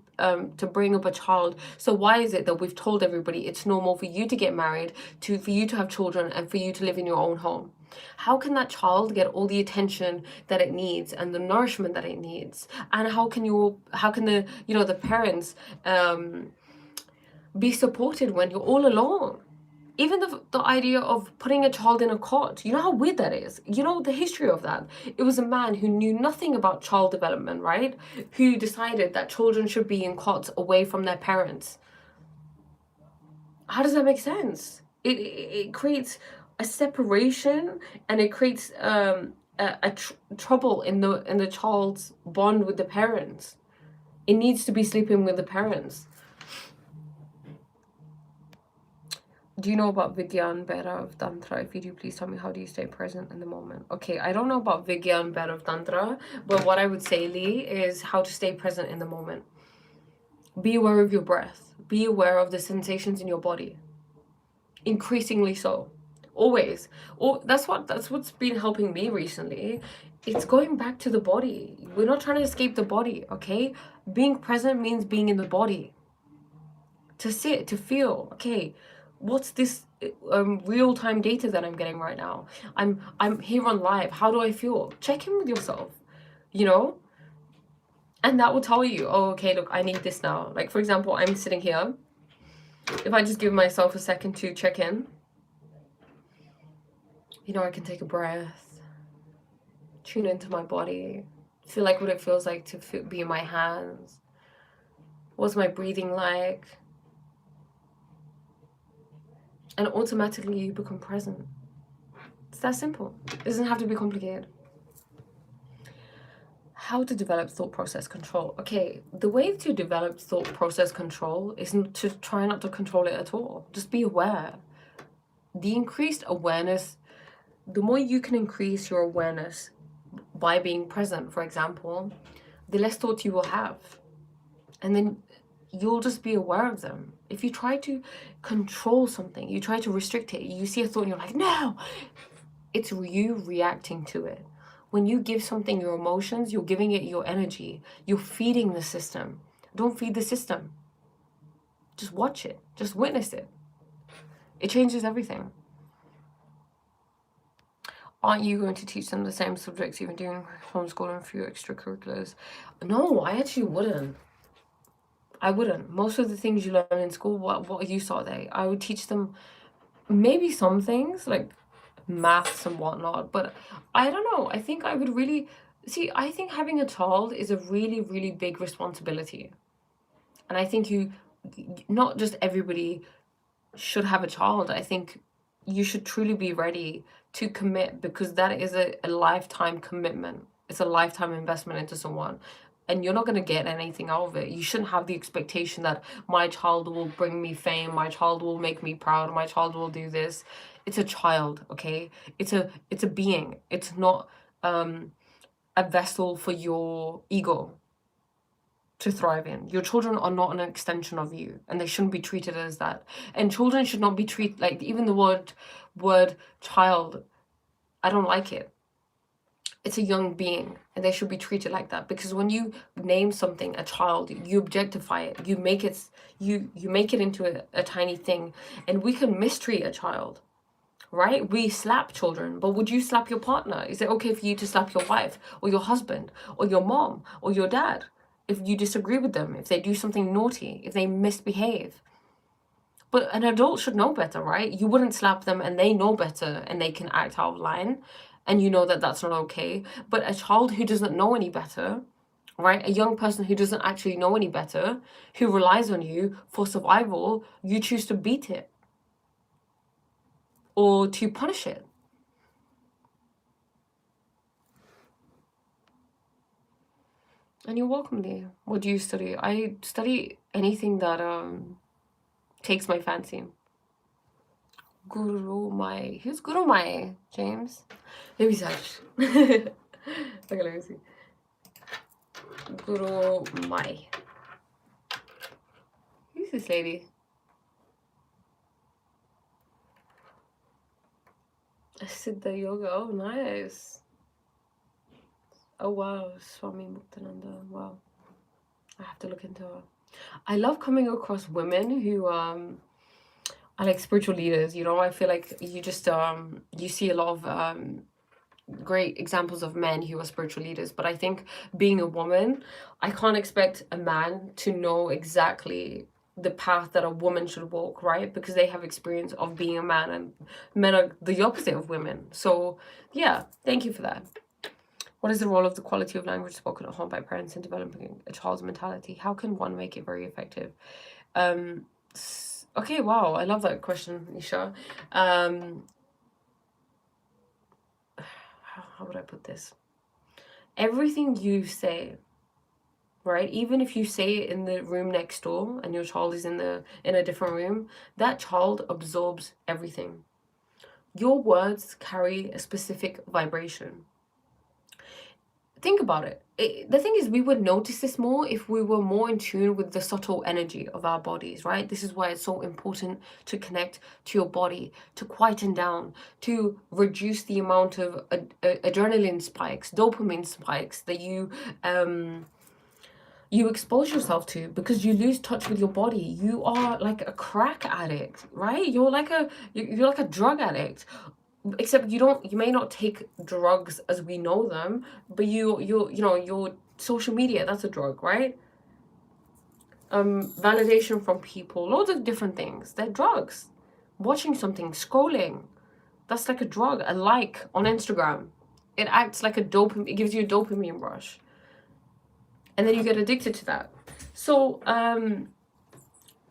bring up a child. So why is it that we've told everybody it's normal for you to get married, for you to have children, and for you to live in your own home? How can that child get all the attention that it needs and the nourishment that it needs? And how can the the parents be supported when you're all alone? Even the idea of putting a child in a cot, you know how weird that is? You know the history of that? It was a man who knew nothing about child development, right? Who decided that children should be in cots away from their parents. How does that make sense? It creates a separation, and it creates trouble in the child's bond with the parents. It needs to be sleeping with the parents. Do you know about Vigyan Bhairav Tantra? If you do, please tell me, how do you stay present in the moment? Okay, I don't know about Vigyan Bhairav Tantra, but what I would say, Lee, is how to stay present in the moment. Be aware of your breath. Be aware of the sensations in your body. Increasingly so. Always. That's what's been helping me recently. It's going back to the body. We're not trying to escape the body, okay? Being present means being in the body. To sit, to feel, okay, what's this real-time data that I'm getting right now? I'm here on live. How do I feel? Check in with yourself, you know? And that will tell you, oh, okay, look, I need this now. Like, for example, I'm sitting here. If I just give myself a second to check in, I can take a breath, tune into my body, feel like what it feels like to be in my hands. What's my breathing like? And automatically you become present. It's that simple. It doesn't have to be complicated. How to develop thought process control. Okay, the way to develop thought process control is to try not to control it at all. Just be aware. The increased awareness, the more you can increase your awareness by being present, for example, the less thoughts you will have. And then you'll just be aware of them. If you try to control something, you try to restrict it, you see a thought and you're like, no, it's you reacting to it. When you give something your emotions, you're giving it your energy. You're feeding the system. Don't feed the system. Just watch it. Just witness it. It changes everything. Aren't you going to teach them the same subjects you've been doing homeschooling for your extracurriculars? No, I actually wouldn't. I wouldn't. Most of the things you learn in school, what you saw there, I would teach them maybe some things like maths and whatnot, but I don't know. I think I would really I think having a child is a really, really big responsibility. And I think not just everybody should have a child. I think you should truly be ready to commit, because that is a lifetime commitment. It's a lifetime investment into someone. And you're not going to get anything out of it. You shouldn't have the expectation that my child will bring me fame, my child will make me proud, my child will do this. It's a child, okay? It's a being. It's not a vessel for your ego to thrive in. Your children are not an extension of you, and they shouldn't be treated as that. And children should not be treated like, even the word child, I don't like it. It's a young being, and they should be treated like that, because when you name something a child, you objectify it, you make it into a tiny thing. And we can mistreat a child, right? We slap children, but would you slap your partner? Is it okay for you to slap your wife or your husband or your mom or your dad if you disagree with them, if they do something naughty, if they misbehave? But an adult should know better, right? You wouldn't slap them, and they know better, and they can act out of line, and you know that that's not okay. But a child who doesn't know any better, right? A young person who doesn't actually know any better, who relies on you for survival, you choose to beat it or to punish it. And you're welcome, Lee. What do you study? I study anything that takes my fancy. Guru Mai. Who's Guru Mai, James? Let me search. Okay, let me see. Guru Mai. Who's this lady? Siddha Yoga. Oh, nice. Oh, wow. Swami Muktananda. Wow. I have to look into her. I love coming across women who are like spiritual leaders. You know, I feel like you just you see a lot of great examples of men who are spiritual leaders, but I think being a woman, I can't expect a man to know exactly the path that a woman should walk, right? Because they have experience of being a man, and men are the opposite of women. So yeah, thank you for that. What is the role of the quality of language spoken at home by parents in developing a child's mentality? How can one make it very effective? Okay, wow, I love that question, Nisha. How would I put this? Everything you say, right? Even if you say it in the room next door and your child is in a different room, that child absorbs everything. Your words carry a specific vibration. Think about it. The thing is, we would notice this more if we were more in tune with the subtle energy of our bodies, right? This is why it's so important to connect to your body, to quieten down, to reduce the amount of adrenaline spikes, dopamine spikes that you expose yourself to, because you lose touch with your body. You are like a crack addict, right? You're like a drug addict. Except you may not take drugs as we know them, but you know, your social media, that's a drug, right? Validation from people, loads of different things, they're drugs. Watching something, scrolling, that's like a drug. A like on Instagram, it acts like it gives you a dopamine rush, and then you get addicted to that. So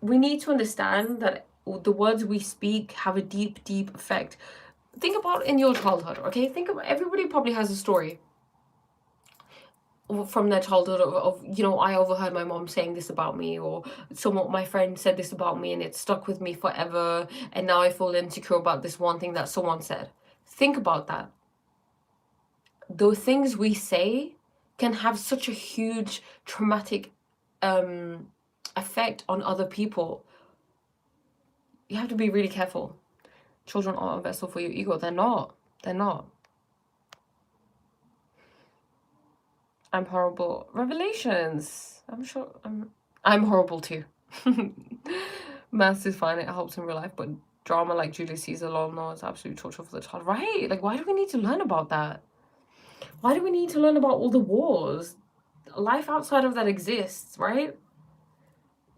we need to understand that the words we speak have a deep effect. Think about in your childhood, okay? Think about, everybody probably has a story from their childhood of you know, I overheard my mom saying this about me, or my friend said this about me and it stuck with me forever, and now I feel insecure about this one thing that someone said. Think about that. The things we say can have such a huge traumatic effect on other people. You have to be really careful. Children aren't a vessel for your ego. They're not. I'm horrible. Revelations. I'm sure I'm horrible too. Maths is fine, it helps in real life, but drama like Julius Caesar, lol, no, it's absolute torture for the child. Right? Like, why do we need to learn about that? Why do we need to learn about all the wars? Life outside of that exists, right?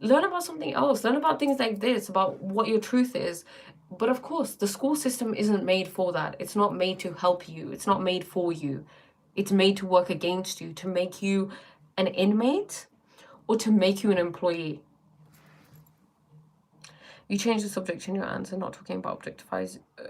Learn about something else. Learn about things like this, about what your truth is. But of course, the school system isn't made for that. It's not made to help you. It's not made for you. It's made to work against you, to make you an inmate or to make you an employee. You change the subject in your answer, not talking about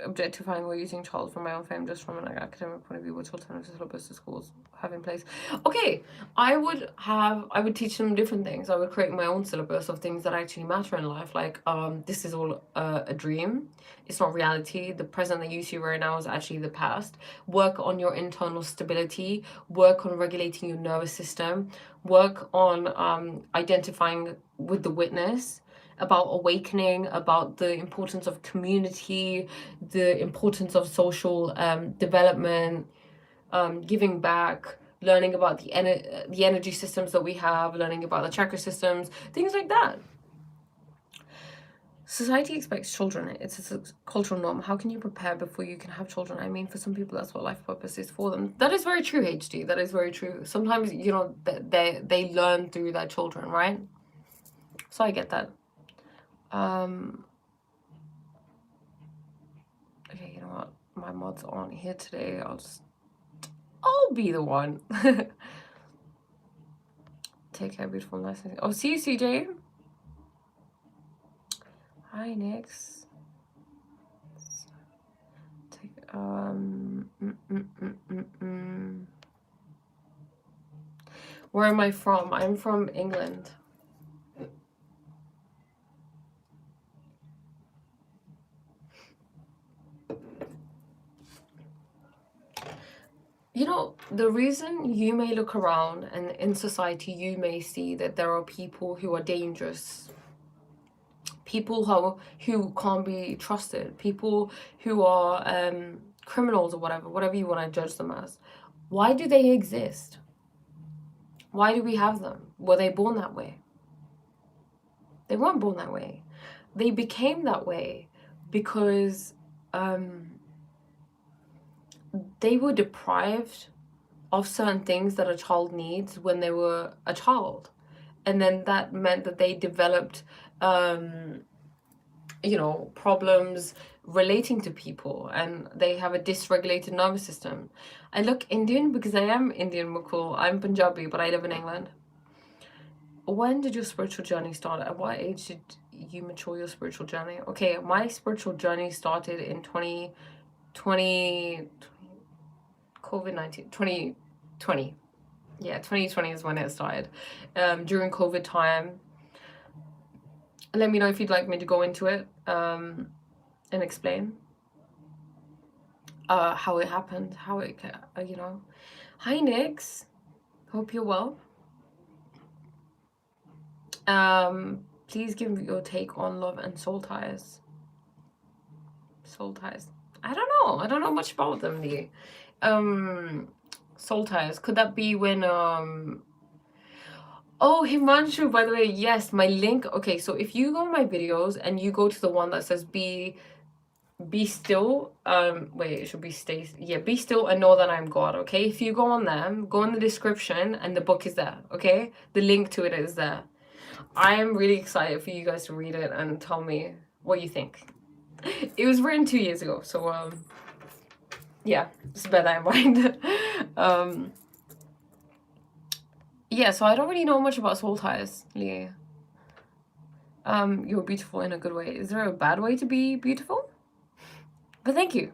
objectifying or using child from my own fame just from an academic point of view. What's alternative syllabus the schools have in place? Okay, I would teach them different things. I would create my own syllabus of things that actually matter in life. Like, this is all a dream. It's not reality. The present that you see right now is actually the past. Work on your internal stability. Work on regulating your nervous system. Work on identifying with the witness, about awakening, about the importance of community, the importance of social development, giving back, learning about the energy systems that we have, learning about the chakra systems, things like that. Society expects children. It's a cultural norm. How can you prepare before you can have children? I mean, for some people, that's what life purpose is for them. That is very true, HD. That is very true. Sometimes, you know, they learn through their children, right? So I get that. Okay, you know what? My mods aren't here today. I'll be the one. Take care, beautiful, nice. Oh, see you, CJ. Hi, Nix. Where am I from? I'm from England. You know, the reason you may look around and in society you may see that there are people who are dangerous, people who can't be trusted, people who are criminals or whatever you want to judge them as. Why do they exist? Why do we have them? Were they born that way? They weren't born that way. They became that way because they were deprived of certain things that a child needs when they were a child. And then that meant that they developed, you know, problems relating to people, and they have a dysregulated nervous system. I look Indian because I am Indian, Mukul. I'm Punjabi, but I live in England. When did your spiritual journey start? At what age did you mature your spiritual journey? Okay, my spiritual journey started in 2020, COVID-19, 2020. Yeah, 2020 is when it started. During COVID time. Let me know if you'd like me to go into it and explain how it happened, how it, you know. Hi, Nix. Hope you're well. Please give your take on love and soul ties. Soul ties. I don't know. I don't know much about them, Lee. Soul ties. Could that be when Oh, Himanshu, by the way, yes, my link. Okay, so if you go on my videos and you go to the one that says be still, wait, it should be be still and know that I'm God, okay? If you go on them, go in the description and the book is there, okay? The link to it is there. I am really excited for you guys to read it and tell me what you think. It was written 2 years ago, so yeah, just bear that in mind. Yeah, so I don't really know much about soul ties, Leah. You're beautiful in a good way. Is there a bad way to be beautiful? But thank you.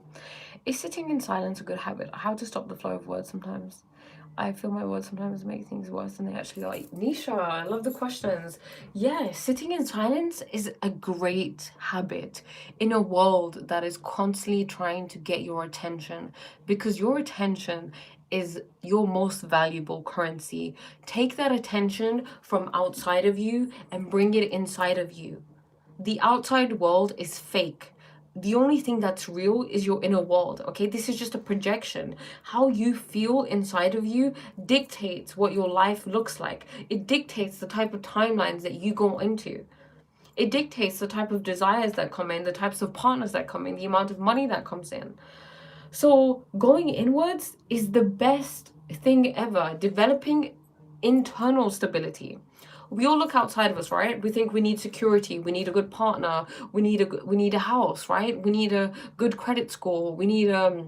Is sitting in silence a good habit? How to stop the flow of words sometimes? I feel my words sometimes make things worse than they actually are. Nisha, I love the questions. Yeah, sitting in silence is a great habit in a world that is constantly trying to get your attention, because your attention is your most valuable currency. Take that attention from outside of you and bring it inside of you. The outside world is fake. The only thing that's real is your inner world, okay? This is just a projection. How you feel inside of you dictates what your life looks like. It dictates the type of timelines that you go into. It dictates the type of desires that come in, the types of partners that come in, the amount of money that comes in. So going inwards is the best thing ever. Developing internal stability. We all look outside of us, right? We think we need security, we need a good partner, we need a house, right? We need a good credit score, we need a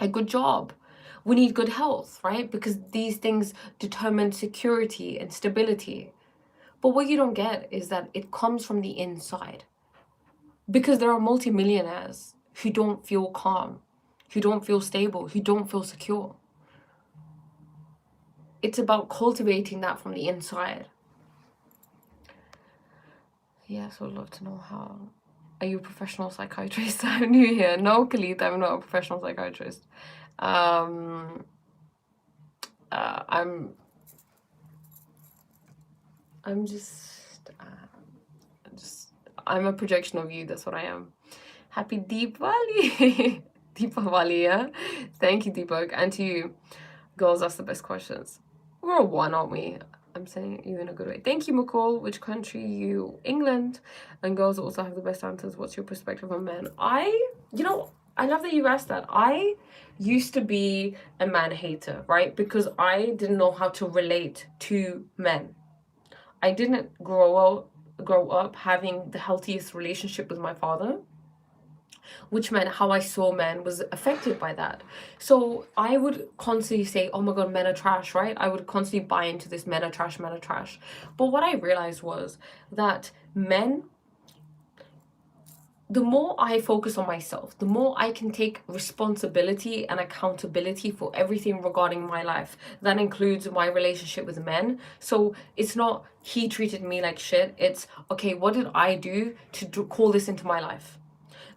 good job, we need good health, right? Because these things determine security and stability. But what you don't get is that it comes from the inside. Because there are multimillionaires who don't feel calm, who don't feel stable, who don't feel secure. It's about cultivating that from the inside. Yes, I would love to know how. Are you a professional psychiatrist? I'm new here. No, Khalid, I'm not a professional psychiatrist. I'm just I'm a projection of you. That's what I am. Happy Deepavali. Deepavali, yeah. Thank you, Deepak, and to you. Girls ask the best questions. We're all one, aren't we? I'm saying you in a good way. Thank you, McCall. Which country you? England. And girls also have the best answers. What's your perspective on men? I love that you asked that. I used to be a man hater, right? Because I didn't know how to relate to men. I didn't grow up having the healthiest relationship with my father, which meant how I saw men was affected by that. So I would constantly say, oh my God, men are trash, right? I would constantly buy into this men are trash, men are trash. But what I realized was that men, the more I focus on myself, the more I can take responsibility and accountability for everything regarding my life. That includes my relationship with men. So it's not he treated me like shit. It's, okay, what did I do to call this into my life?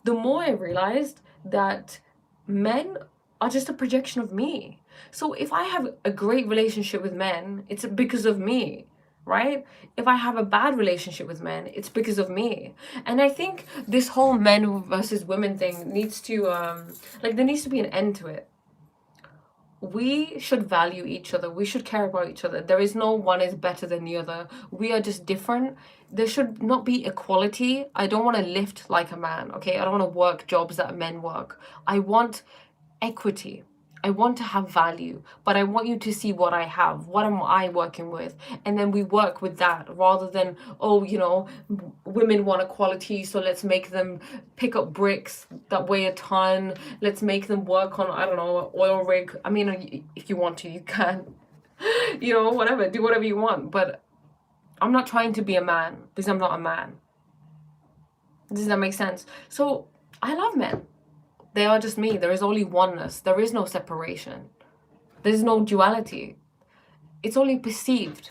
The more I realized that men are just a projection of me. So if I have a great relationship with men, it's because of me, right? If I have a bad relationship with men, it's because of me. And I think this whole men versus women thing needs to there needs to be an end to it. We should value each other. We should care about each other. There is no one is better than the other. We are just different. There should not be equality. I don't want to lift like a man, okay? I don't want to work jobs that men work. I want equity. I want to have value, but I want you to see what I have. What am I working with? And then we work with that rather than, oh, women want equality, so let's make them pick up bricks that weigh a ton. Let's make them work on, I don't know, oil rig. I mean, if you want to, you can. Whatever. Do whatever you want. But I'm not trying to be a man because I'm not a man. Does that make sense? So I love men. They are just me. There is only oneness. There is no separation. There's no duality. It's only perceived.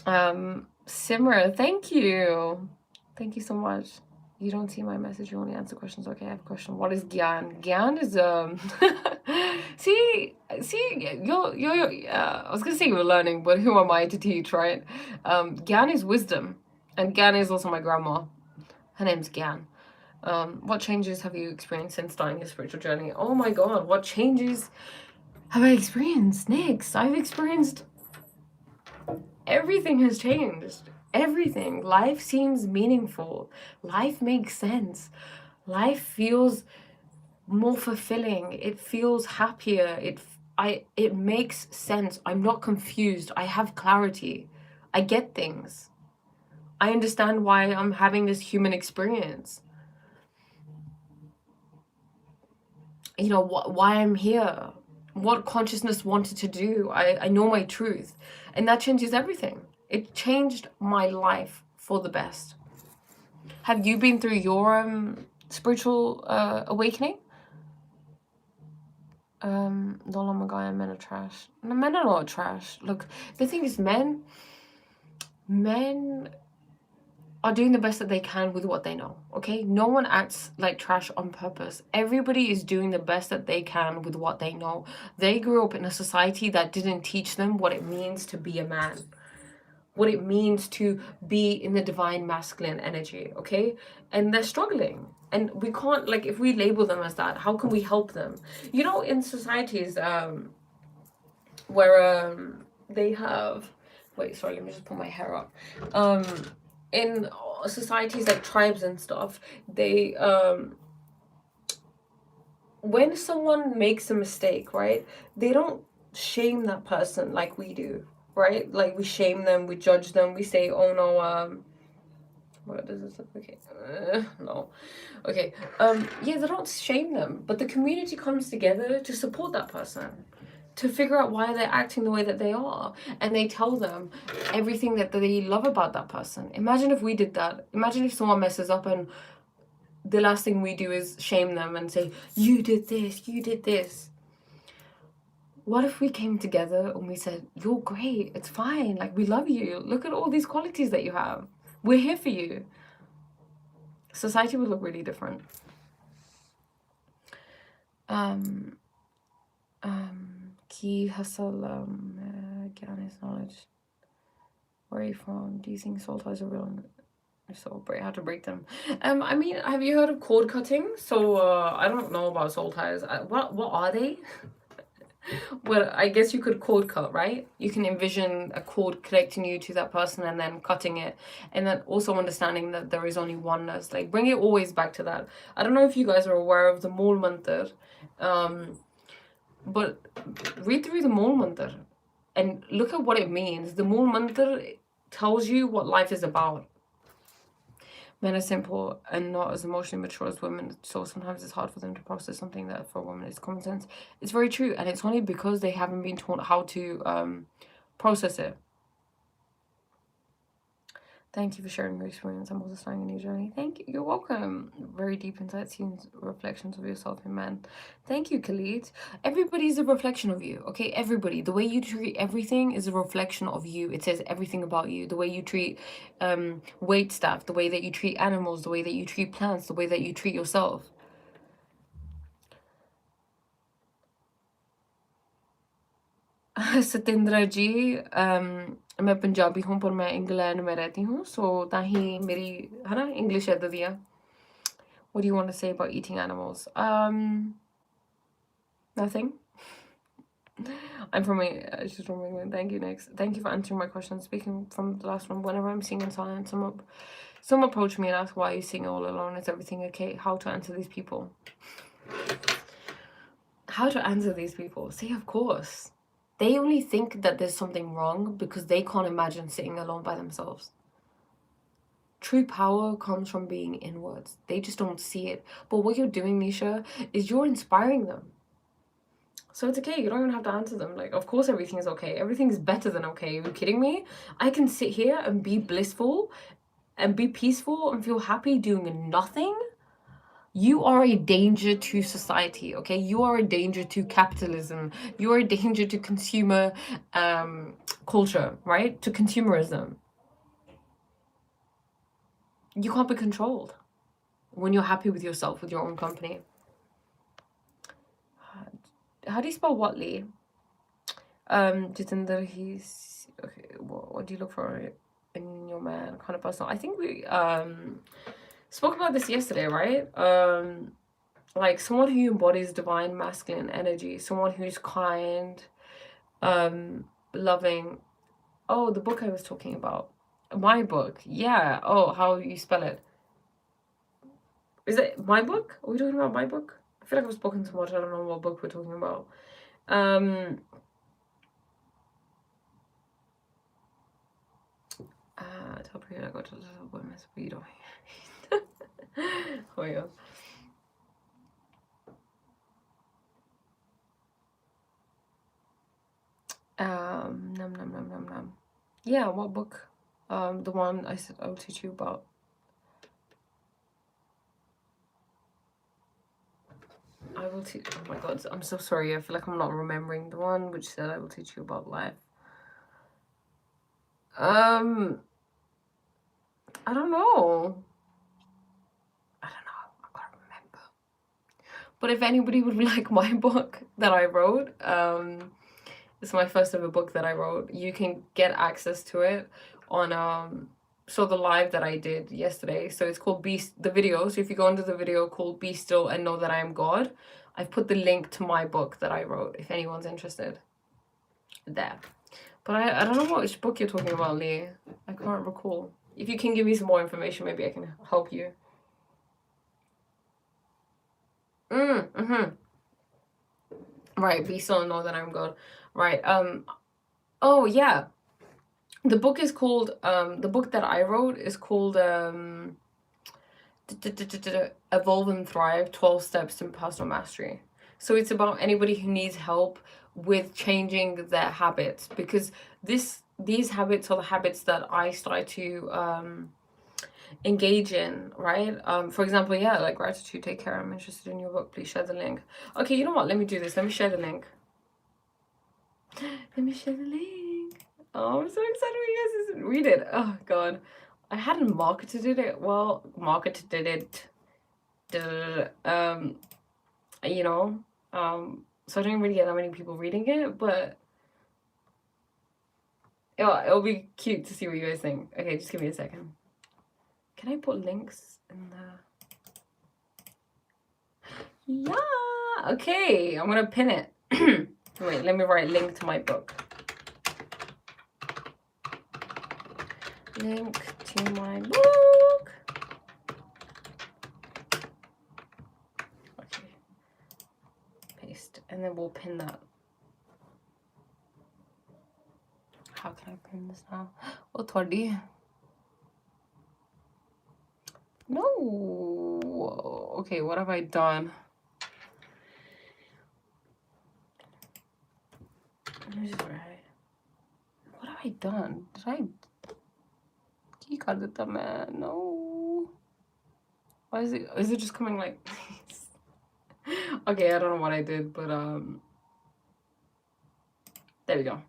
Simran, thank you. Thank you so much. You don't see my message, you only answer questions. Okay, I have a question. What is Gyan? Gyan is see, you're I was gonna say you're learning, but who am I to teach, right? Gyan is wisdom. And Gyan is also my grandma. Her name's Gyan. What changes have you experienced since starting your spiritual journey? Oh my God, what changes have I experienced? Next, I've experienced everything has changed. Everything. Life seems meaningful. Life makes sense. Life feels more fulfilling. It feels happier. It makes sense. I'm not confused. I have clarity. I get things. I understand why I'm having this human experience. Why I'm here, what consciousness wanted to do. I know my truth, and that changes everything. It changed my life for the best. Have you been through your spiritual awakening? No longer guy, men are trash. No, men are not trash. Look, the thing is, men are doing the best that they can with what they know, okay? No one acts like trash on purpose. Everybody is doing the best that they can with what they know. They grew up in a society that didn't teach them what it means to be a man, what it means to be in the divine masculine energy, okay? And they're struggling. And we can't, if we label them as that, how can we help them? In societies where they have... Wait, sorry, let me just pull my hair up. In societies like tribes and stuff, they when someone makes a mistake, right, they don't shame that person like we do, right? Like, we shame them, we judge them, we say, oh no, what does this look? Okay, no, okay, yeah, they don't shame them, but the community comes together to support that person, to figure out why they're acting the way that they are. And they tell them everything that they love about that person. Imagine if we did that. Imagine if someone messes up and the last thing we do is shame them and say, you did this, you did this. What if we came together and we said, you're great, it's fine, like, we love you, look at all these qualities that you have, we're here for you. Society would look really different. Ki hasal Gyanis knowledge. Where are you from? Do you think soul ties are real? So how to break them? I mean, have you heard of cord cutting? So I don't know about soul ties. What are they? Well, I guess you could cord cut, right? You can envision a cord connecting you to that person and then cutting it, and then also understanding that there is only oneness. Like, bring it always back to that. I don't know if you guys are aware of the Mool Mantar, but read through the Mool Mantar and look at what it means. The Mool Mantar tells you what life is about. Men are simple and not as emotionally mature as women, so sometimes it's hard for them to process something that for women is common sense. It's very true, and it's only because they haven't been taught how to process it. Thank you for sharing your experience. I'm also starting a new journey. Thank you. You're welcome. Very deep insights, scenes, reflections of yourself in man. Thank you, Khalid. Everybody's a reflection of you, okay? Everybody. The way you treat everything is a reflection of you. It says everything about you. The way you treat wait staff, the way that you treat animals, the way that you treat plants, the way that you treat yourself. Satyendra जी मैं पंजाबी हूँ पर मैं England में रहती हूँ सो ताही मेरी है ना इंग्लिश ऐदा दी है. What do you want to say about eating animals? Nothing. I'm from she's from England. Thank you, next. Thank you for answering my question. Speaking from the last one, whenever I'm singing in silence, some approach me and ask why you sing all alone. Is everything okay? How to answer these people? How to answer these people? See, of course. They only think that there's something wrong because they can't imagine sitting alone by themselves. True power comes from being inwards. They just don't see it. But what you're doing, Nisha, is you're inspiring them. So it's okay. You don't even have to answer them. Like, of course everything is okay. Everything is better than okay. Are you kidding me? I can sit here and be blissful and be peaceful and feel happy doing nothing. You are a danger to society, okay? You are a danger to capitalism. You are a danger to consumer culture, right? To consumerism. You can't be controlled when you're happy with yourself, with your own company. How do you spell Watley? Jitinder, he's okay. What do you look for in your man? Kind of personal. I think we spoke about this yesterday, right? Like someone who embodies divine masculine energy, someone who's kind, loving. Oh, the book I was talking about. My book, yeah. Oh, how you spell it? Is it my book? Are we talking about my book? I feel like I've spoken so much. I don't know what book we're talking about. Tell Priya I got to the women's video. Oh my god. Num. Yeah, what book? The one I said I'll teach you about. I will teach. Oh my god, I'm so sorry. I feel like I'm not remembering the one which said I will teach you about life. I don't know. I can't remember. But if anybody would like my book that I wrote, it's my first ever book that I wrote. You can get access to it on so the live that I did yesterday. So it's called the video. So if you go into the video called Be Still and Know That I Am God, I've put the link to my book that I wrote if anyone's interested. There. But I don't know which book you're talking about, Lee. I can't recall. If you can give me some more information, maybe I can help you. Right, Be Still and Know That I'm God. Right. Oh yeah. The book is called the book that I wrote is called Evolve and Thrive 12 Steps to Personal Mastery. So it's about anybody who needs help with changing their habits, because these habits are the habits that I start to engage in, right? For example, yeah, like gratitude, take care, I'm interested in your book, please share the link. Okay, you know what, let me do this, let me share the link. Let me share the link. Oh, I'm so excited for you guys to read it. Oh god, I hadn't marketed it well, you know, so I don't really get that many people reading it, but it'll be cute to see what you guys think. Okay, just give me a second. Can I put links in the... Yeah, okay, I'm gonna pin it. Wait, let me write link to my book. Link to my book. Okay, paste, and then we'll pin that. How can I pin this now? Oh, Toddy. No. Okay, what have I done? Let me just write. What have I done? Did I... Ki kar deta main? No. Why is it just coming like this? Okay, I don't know what I did, but there we go.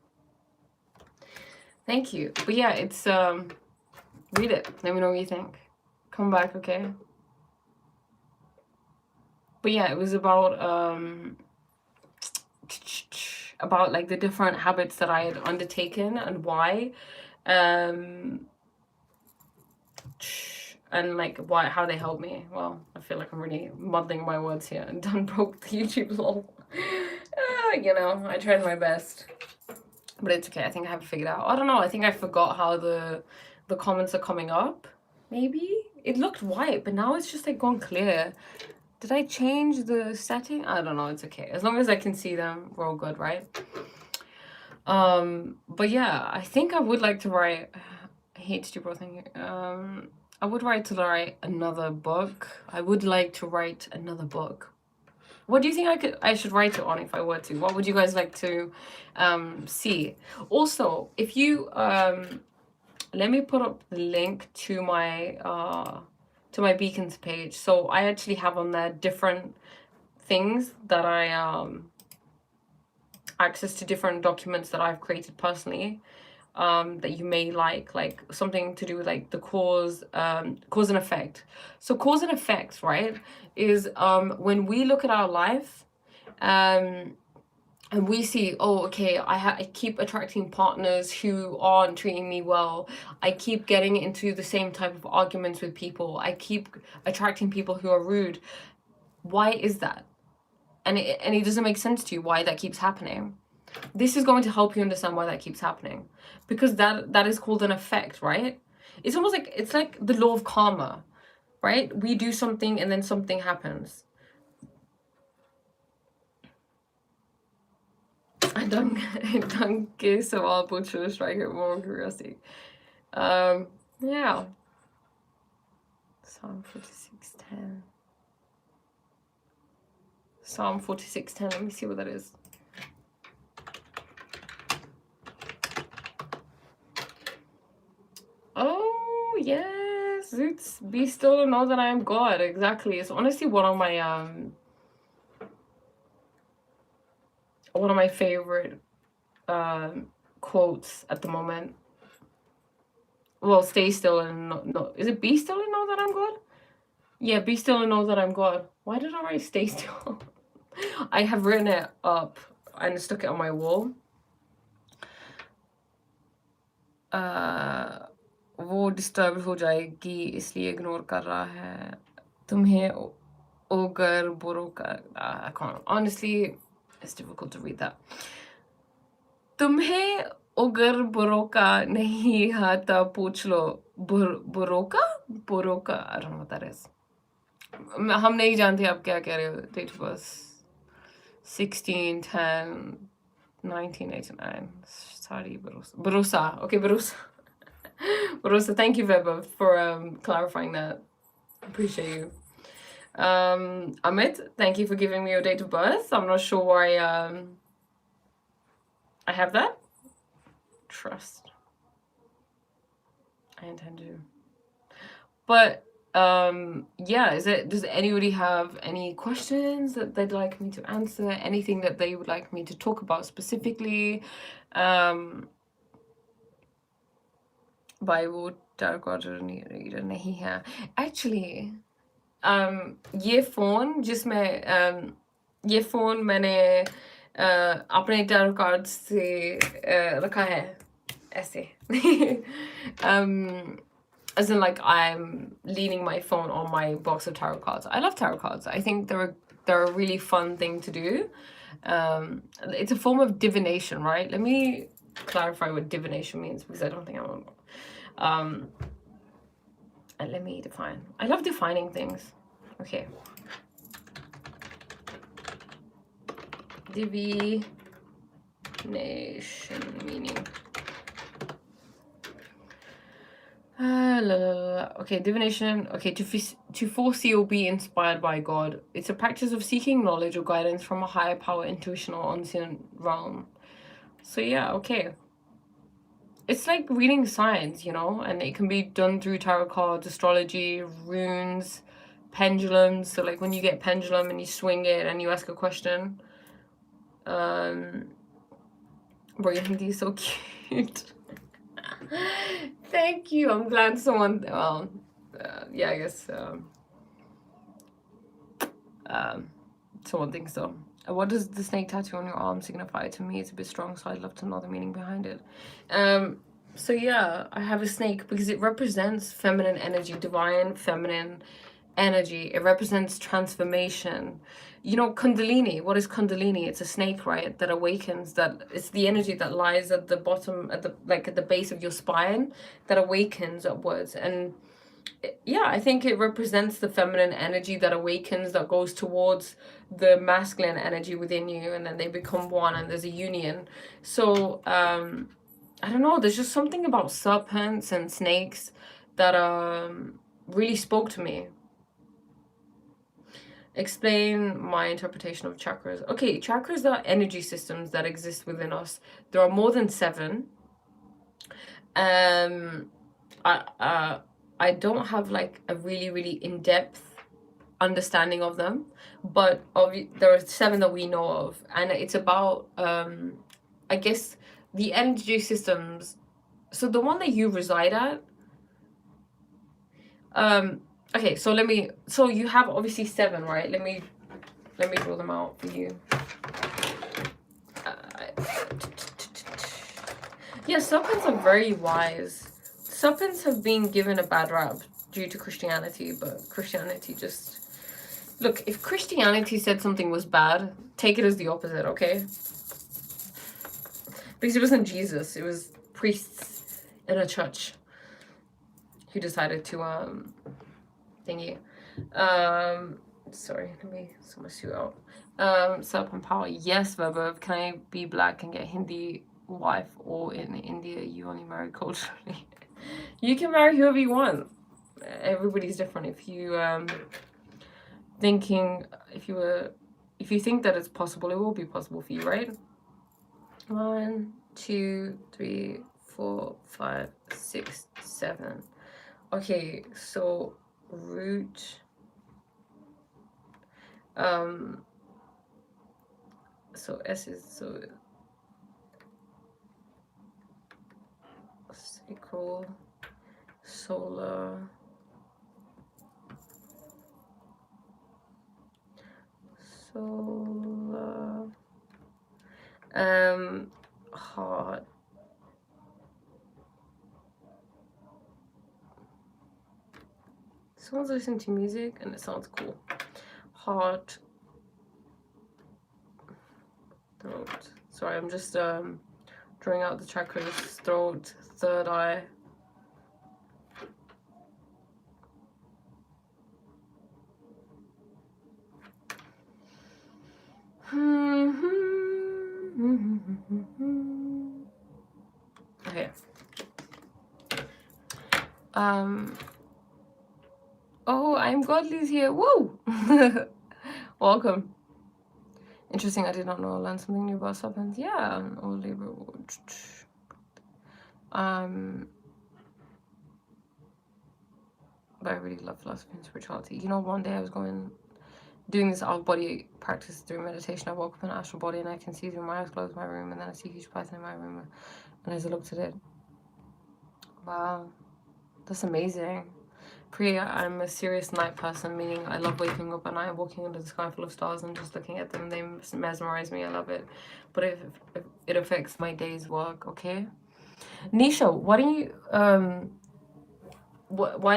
Thank you. But yeah, it's read it. Let me know what you think. Come back, okay? But yeah, it was about like the different habits that I had undertaken and why, and like how they helped me. Well, I feel like I'm really muddling my words here and done broke the YouTube lol. You know, I tried my best, but it's okay. I think I have it figured out. I don't know. I think I forgot how the comments are coming up. Maybe it looked white, but now it's just like gone clear. Did I change the setting? I don't know. It's okay. As long as I can see them, we're all good, right? But yeah, I think I would like to write... I hate to do both things. I would like to write another book. I would like to write another book. What do you think I should write it on if I were to? What would you guys like to see? Also, if you let me put up the link to my Beacons page. So I actually have on there different things that I access to different documents that I've created personally, that you may like something to do with like the cause and effect. So cause and effect, right, is when we look at our life and we see, oh, okay, I keep attracting partners who aren't treating me well. I keep getting into the same type of arguments with people. I keep attracting people who are rude. Why is that? And it doesn't make sense to you why that keeps happening. This is going to help you understand why that keeps happening, because that is called an effect, right? It's almost like, it's like the law of karma, right? We do something and then something happens. Danke सवाल पूछो, strike it more curiosity. Yeah. Psalm 46:10. Psalm 46:10. Let me see what that is. Oh yes, it's be still and know that I am God. Exactly. It's honestly one of my favorite quotes at the moment. Well, stay still and no, is it be still and know that I'm God? Yeah, be still and know that I'm God. Why did I write stay still? I have written it up and stuck it on my wall. वो disturb हो जाएगी इसलिए ignore कर रहा है तुम्हें ogre बुरो का... I can't, honestly it's difficult to read that. तुम्हें ओगर बुरो का नहीं आता पूछ लो बुरो का I don't know what that is. हम नहीं जानते आप क्या कह रहे हो. Date of birth 16/10/1989. Sorry, Barossa. Okay, Barossa. Barossa, thank you, Veba, for clarifying that. Appreciate you. Amit, thank you for giving me your date of birth. I'm not sure why I have that. Trust. I intend to. But yeah, does anybody have any questions that they'd like me to answer? Anything that they would like me to talk about specifically? Bible tarot card reader nahi hai. Actually, ये phone जिसमें ये phone मैंने अपने tarot cards से रखा है ऐसे. As in, like, I'm leaning my phone on my box of tarot cards. I love tarot cards. I think they're a really fun thing to do. It's a form of divination, right? Let me clarify what divination means, because I don't think I know. And let me define. I love defining things. Okay. Divination meaning. Okay, divination. Okay, to foresee or be inspired by God. It's a practice of seeking knowledge or guidance from a higher power, intuition, or unseen realm. So yeah, okay. It's like reading signs, you know, and it can be done through tarot cards, astrology, runes, pendulums. So like when you get pendulum and you swing it and you ask a question. Bro, your Hindi is so cute. Thank you. I'm glad someone. Well, yeah, I guess someone thinks so. What does the snake tattoo on your arm signify? To me, it's a bit strong, so I'd love to know the meaning behind it. So yeah, I have a snake because it represents feminine energy, divine feminine energy. It represents transformation. You know, Kundalini. What is Kundalini? It's a snake, right? That awakens. That it's the energy that lies at the bottom, at the base of your spine, that awakens upwards. And yeah, I think it represents the feminine energy that awakens, that goes towards the masculine energy within you, and then they become one, and there's a union. So I don't know. There's just something about serpents and snakes that really spoke to me. Explain my interpretation of chakras. Okay, chakras are energy systems that exist within us. There are more than 7. I don't have like a really in-depth understanding of them, but there are 7 that we know of, and it's about I guess the energy systems. So the one that you reside at, okay, so you have obviously 7, right? Let me draw them out for you. Yeah, serpents are very wise. Serpents have been given a bad rap due to Christianity, but Christianity just... Look, if Christianity said something was bad, take it as the opposite, okay? Because it wasn't Jesus, it was priests in a church who decided to, thingy. Sorry, let me sort my suit out. Serpent power, yes, Verbov. Can I be black and get Hindi wife, or in India you only marry culturally? You can marry whoever you want. Everybody's different. If you if you think that it's possible, it will be possible for you, right? 1, 2, 3, 4, 5, 6, 7. Okay, so root. So S is so sacral, solar, heart, someone's listening to music and it sounds cool. Heart, throat. Sorry, I'm just drawing out the chakras. Throat, third eye. Okay. Oh, I'm Godly's here. Woo! Welcome. Interesting, I did not know. I learned something new about serpents. Yeah, or Libra. But I really love philosophy and spirituality. You know, one day I was doing this out of body practice through meditation. I woke up in an astral body and I can see through my eyes closed in my room, and then I see a huge python in my room. And as I looked at it, wow, that's amazing. Priya, I'm a serious night person, meaning I love waking up at night, walking under the sky full of stars and just looking at them. They mesmerize me. I love it. But if it affects my day's work, okay? Nisha, why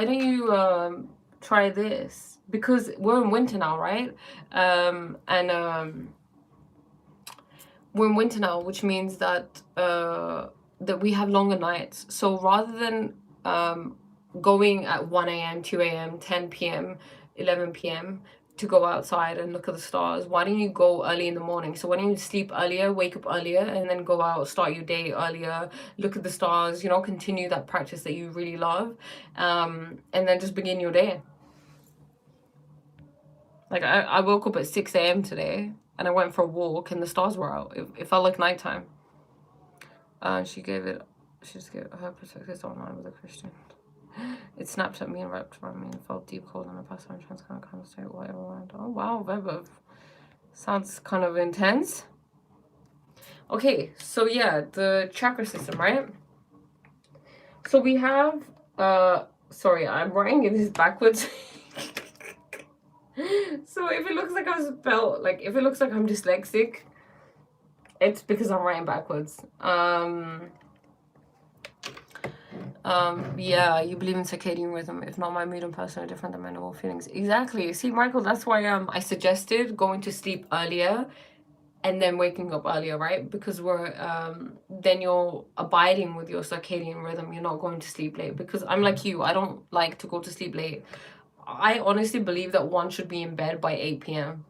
don't you try this? Because we're in winter now, right? We're in winter now, which means that that we have longer nights. So rather than going at 1 a.m., 2 a.m., 10 p.m., 11 p.m. to go outside and look at the stars, why don't you go early in the morning? So why don't you sleep earlier, wake up earlier, and then go out, start your day earlier, look at the stars, you know, continue that practice that you really love, and then just begin your day. Like, I woke up at 6 a.m. today, and I went for a walk, and the stars were out. It felt like nighttime. She just gave her perspectives online with a Christian. It snapped at me and wrapped around me and felt deep cold and I passed on transparent kind of state whatever around. Oh wow, Webber. Sounds kind of intense. Okay, so yeah, the chakra system, right? So we have sorry, I'm writing this backwards. So if it looks like if it looks like I'm dyslexic, it's because I'm writing backwards. Yeah, you believe in circadian rhythm. If not, my mood and person are different than my normal feelings. Exactly. See, Michael, that's why I suggested going to sleep earlier and then waking up earlier, right? Because then you're abiding with your circadian rhythm. You're not going to sleep late. Because I'm like you, I don't like to go to sleep late. I honestly believe that one should be in bed by 8 p.m.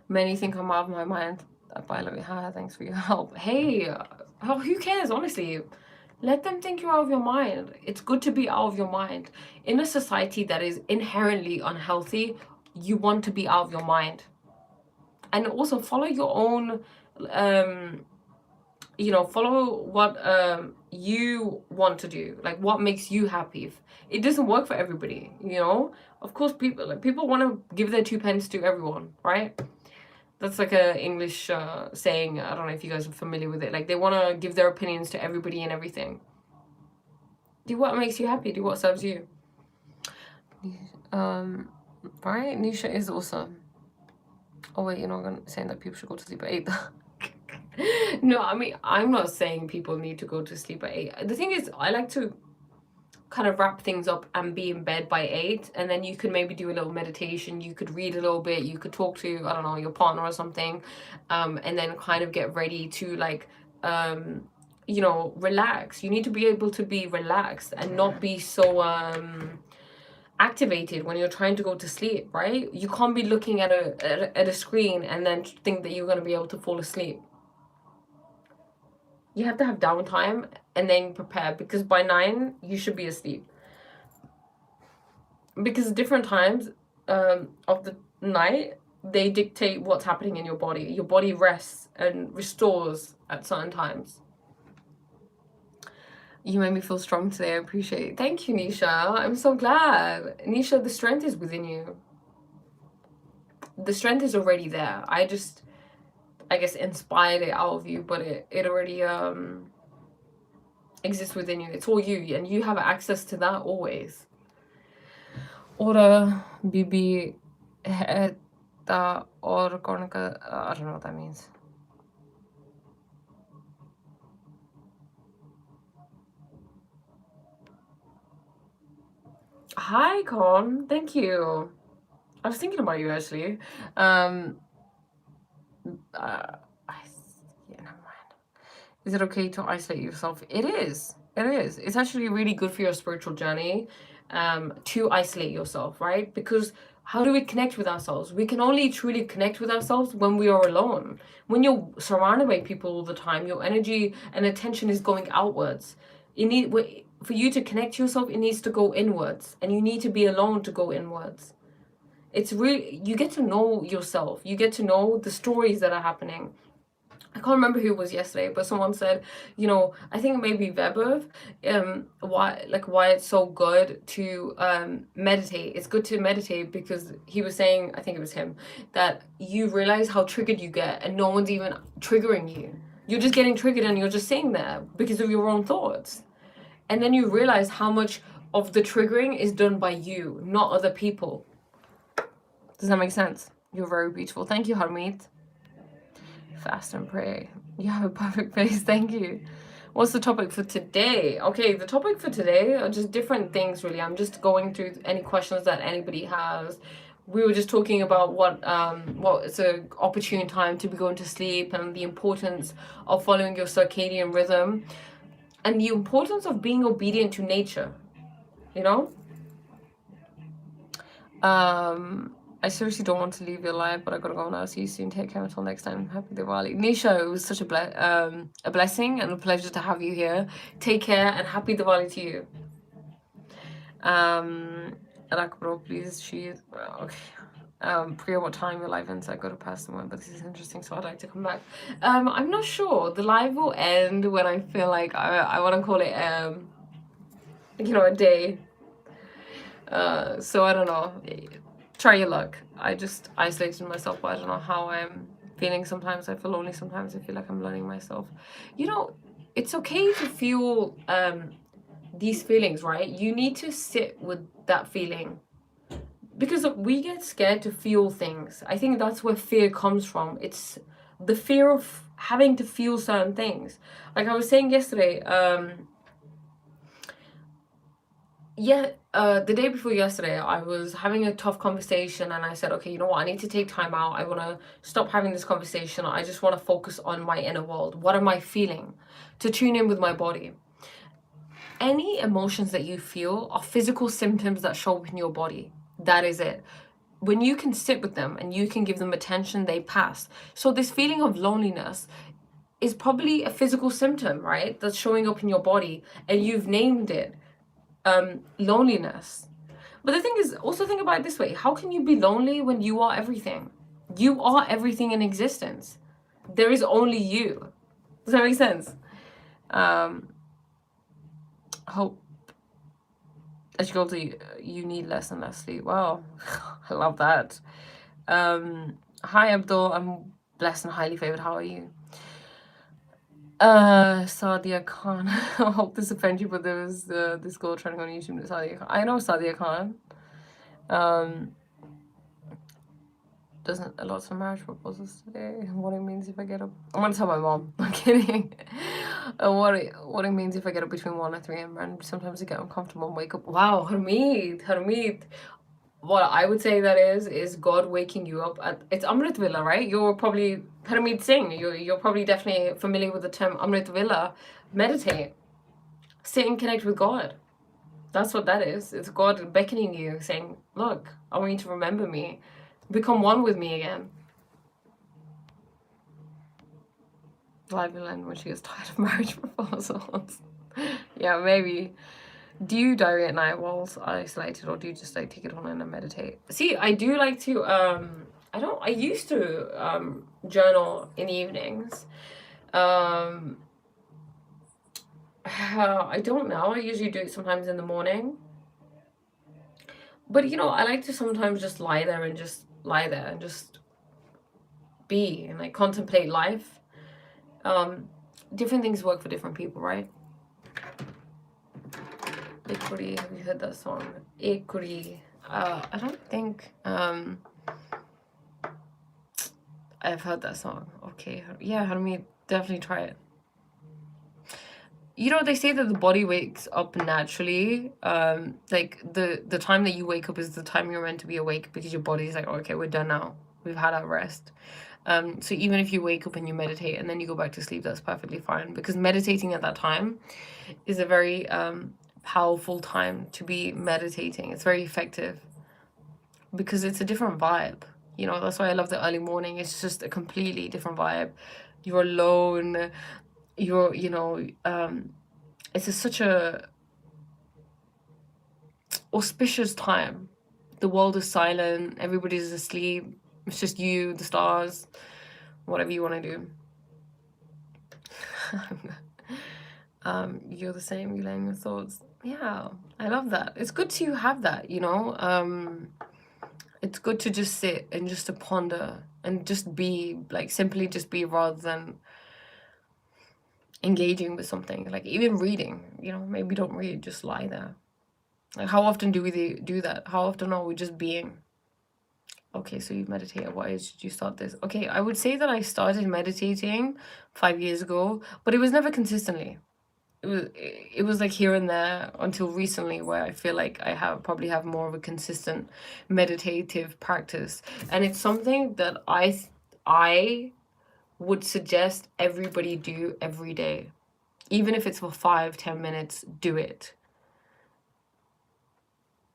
Many think I'm out of my mind. Violet, hi, thanks for your help. Hey, who cares, honestly? Let them think you're out of your mind. It's good to be out of your mind. In a society that is inherently unhealthy, you want to be out of your mind. And also follow your own, follow what you want to do. Like what makes you happy. It doesn't work for everybody, you know? Of course, people want to give their 2 pence to everyone, right? That's like a English saying. I don't know if you guys are familiar with it. Like they want to give their opinions to everybody and everything. Do what makes you happy. Do what serves you. Right? Nisha is awesome. Oh wait, you're not saying that people should go to sleep at 8. No, I mean, I'm not saying people need to go to sleep at 8. The thing is, I like to kind of wrap things up and be in bed by 8, and then you could maybe do a little meditation, you could read a little bit, you could talk to, I don't know, your partner or something, and then kind of get ready to like relax. You need to be able to be relaxed and not be so activated when you're trying to go to sleep, right? You can't be looking at a screen and then think that you're going to be able to fall asleep. You have to have downtime and then prepare, because by 9 you should be asleep. Because different times of the night, they dictate what's happening in your body. Your body rests and restores at certain times. You made me feel strong today. I appreciate it. Thank you, Nisha. I'm so glad. Nisha, the strength is within you. The strength is already there. I guess, inspired it out of you, but it already exists within you. It's all you, and you have access to that always. Ora bibi heta orgonica. I don't know what that means. Hi, Con. Thank you. I was thinking about you actually. Yeah, never mind. Is it okay to isolate yourself? It is. It is. It's actually really good for your spiritual journey to isolate yourself, right? Because how do we connect with ourselves? We can only truly connect with ourselves when we are alone. When you're surrounded by people all the time, your energy and attention is going outwards. For you to connect to yourself, it needs to go inwards, and you need to be alone to go inwards. It's really, you get to know yourself. You get to know the stories that are happening. I can't remember who it was yesterday, but someone said, I think maybe Weber, why it's so good to meditate. It's good to meditate because he was saying, I think it was him, that you realize how triggered you get and no one's even triggering you. You're just getting triggered and you're just sitting there because of your own thoughts. And then you realize how much of the triggering is done by you, not other people. Does that make sense? You're very beautiful. Thank you, Harmeet. Fast and pray. You have a perfect face. Thank you. What's the topic for today? Okay, the topic for today are just different things, really. I'm just going through any questions that anybody has. We were just talking about what it's an opportune time to be going to sleep and the importance of following your circadian rhythm and the importance of being obedient to nature, you know? I seriously don't want to leave your live, but I gotta go now. See you soon. Take care until next time. Happy Diwali. Nisha, it was such a blessing and a pleasure to have you here. Take care and happy Diwali to you. Rakbro, please. Okay. Priya, what time your live ends? I gotta pass the one, but this is interesting, so I'd like to come back. I'm not sure. The live will end when I feel like I want to call it a day. So I don't know. Try your luck. I just isolated myself, but I don't know how I'm feeling. Sometimes I feel lonely, sometimes I feel like I'm learning myself. It's okay to feel these feelings, right? You need to sit with that feeling. Because we get scared to feel things. I think that's where fear comes from. It's the fear of having to feel certain things. Like I was saying yesterday, the day before yesterday, I was having a tough conversation and I said, okay, you know what? I need to take time out. I want to stop having this conversation. I just want to focus on my inner world. What am I feeling? To tune in with my body. Any emotions that you feel are physical symptoms that show up in your body. That is it. When you can sit with them and you can give them attention, they pass. So this feeling of loneliness is probably a physical symptom, right? That's showing up in your body and you've named it. Loneliness. But the thing is, also think about it this way. How can you be lonely when you are everything? You are everything in existence. There is only you. Does that make sense? Hope as you go to you need less and less sleep. Wow. I love that. Hi Abdul, I'm blessed and highly favored. How are you? Sadia Khan. I hope this offends you, but there was this girl trending on YouTube. Sadia Khan. I know Sadia Khan. Doesn't a lot of marriage proposals today. What it means if I get up. I'm gonna tell my mom. I'm kidding. What it means if I get up between 1 and 3 a.m. and sometimes I get uncomfortable and wake up. Wow, Harmeet. What I would say that is God waking you up at, it's Amrit Villa, right? You're probably Harmeet Singh. You're probably definitely familiar with the term Amrit Villa. Meditate. Sit and connect with God. That's what that is. It's God beckoning you, saying, look, I want you to remember me. Become one with me again. Live will end when she gets tired of marriage proposals. Yeah, maybe. Do you diary at night whilst isolated, or do you just like take it on and meditate? See, I do like to I used to journal in the evenings. I don't know. I usually do it sometimes in the morning. But I like to sometimes just lie there and just be and like contemplate life. Different things work for different people, right? Ikuri, have you heard that song? Ikuri. I don't think I've heard that song. Okay, yeah, Harmeet, definitely try it. They say that the body wakes up naturally. Like the time that you wake up is the time you're meant to be awake because your body's like, okay, we're done now. We've had our rest. So even if you wake up and you meditate and then you go back to sleep, that's perfectly fine, because meditating at that time is a very powerful time to be meditating. It's very effective because it's a different vibe. That's why I love the early morning. It's just a completely different vibe. You're alone. It's such a auspicious time The world is silent. Everybody's asleep. It's just you, the stars, whatever you want to do. You're the same. You laying your thoughts. Yeah, I love that. It's good to have that, you know. It's good to just sit and just to ponder and just be, like, simply just be, rather than engaging with something. Like, even reading, you know, maybe don't read, just lie there. Like, how often do we do that? How often are we just being? Okay, so you meditated. Why did you start this? Okay, I would say that I started meditating 5 years ago, but it was never consistently. It was like here and there until recently, where I feel like I probably have more of a consistent meditative practice, and it's something that I would suggest everybody do every day, even if it's for 5-10 minutes. Do it.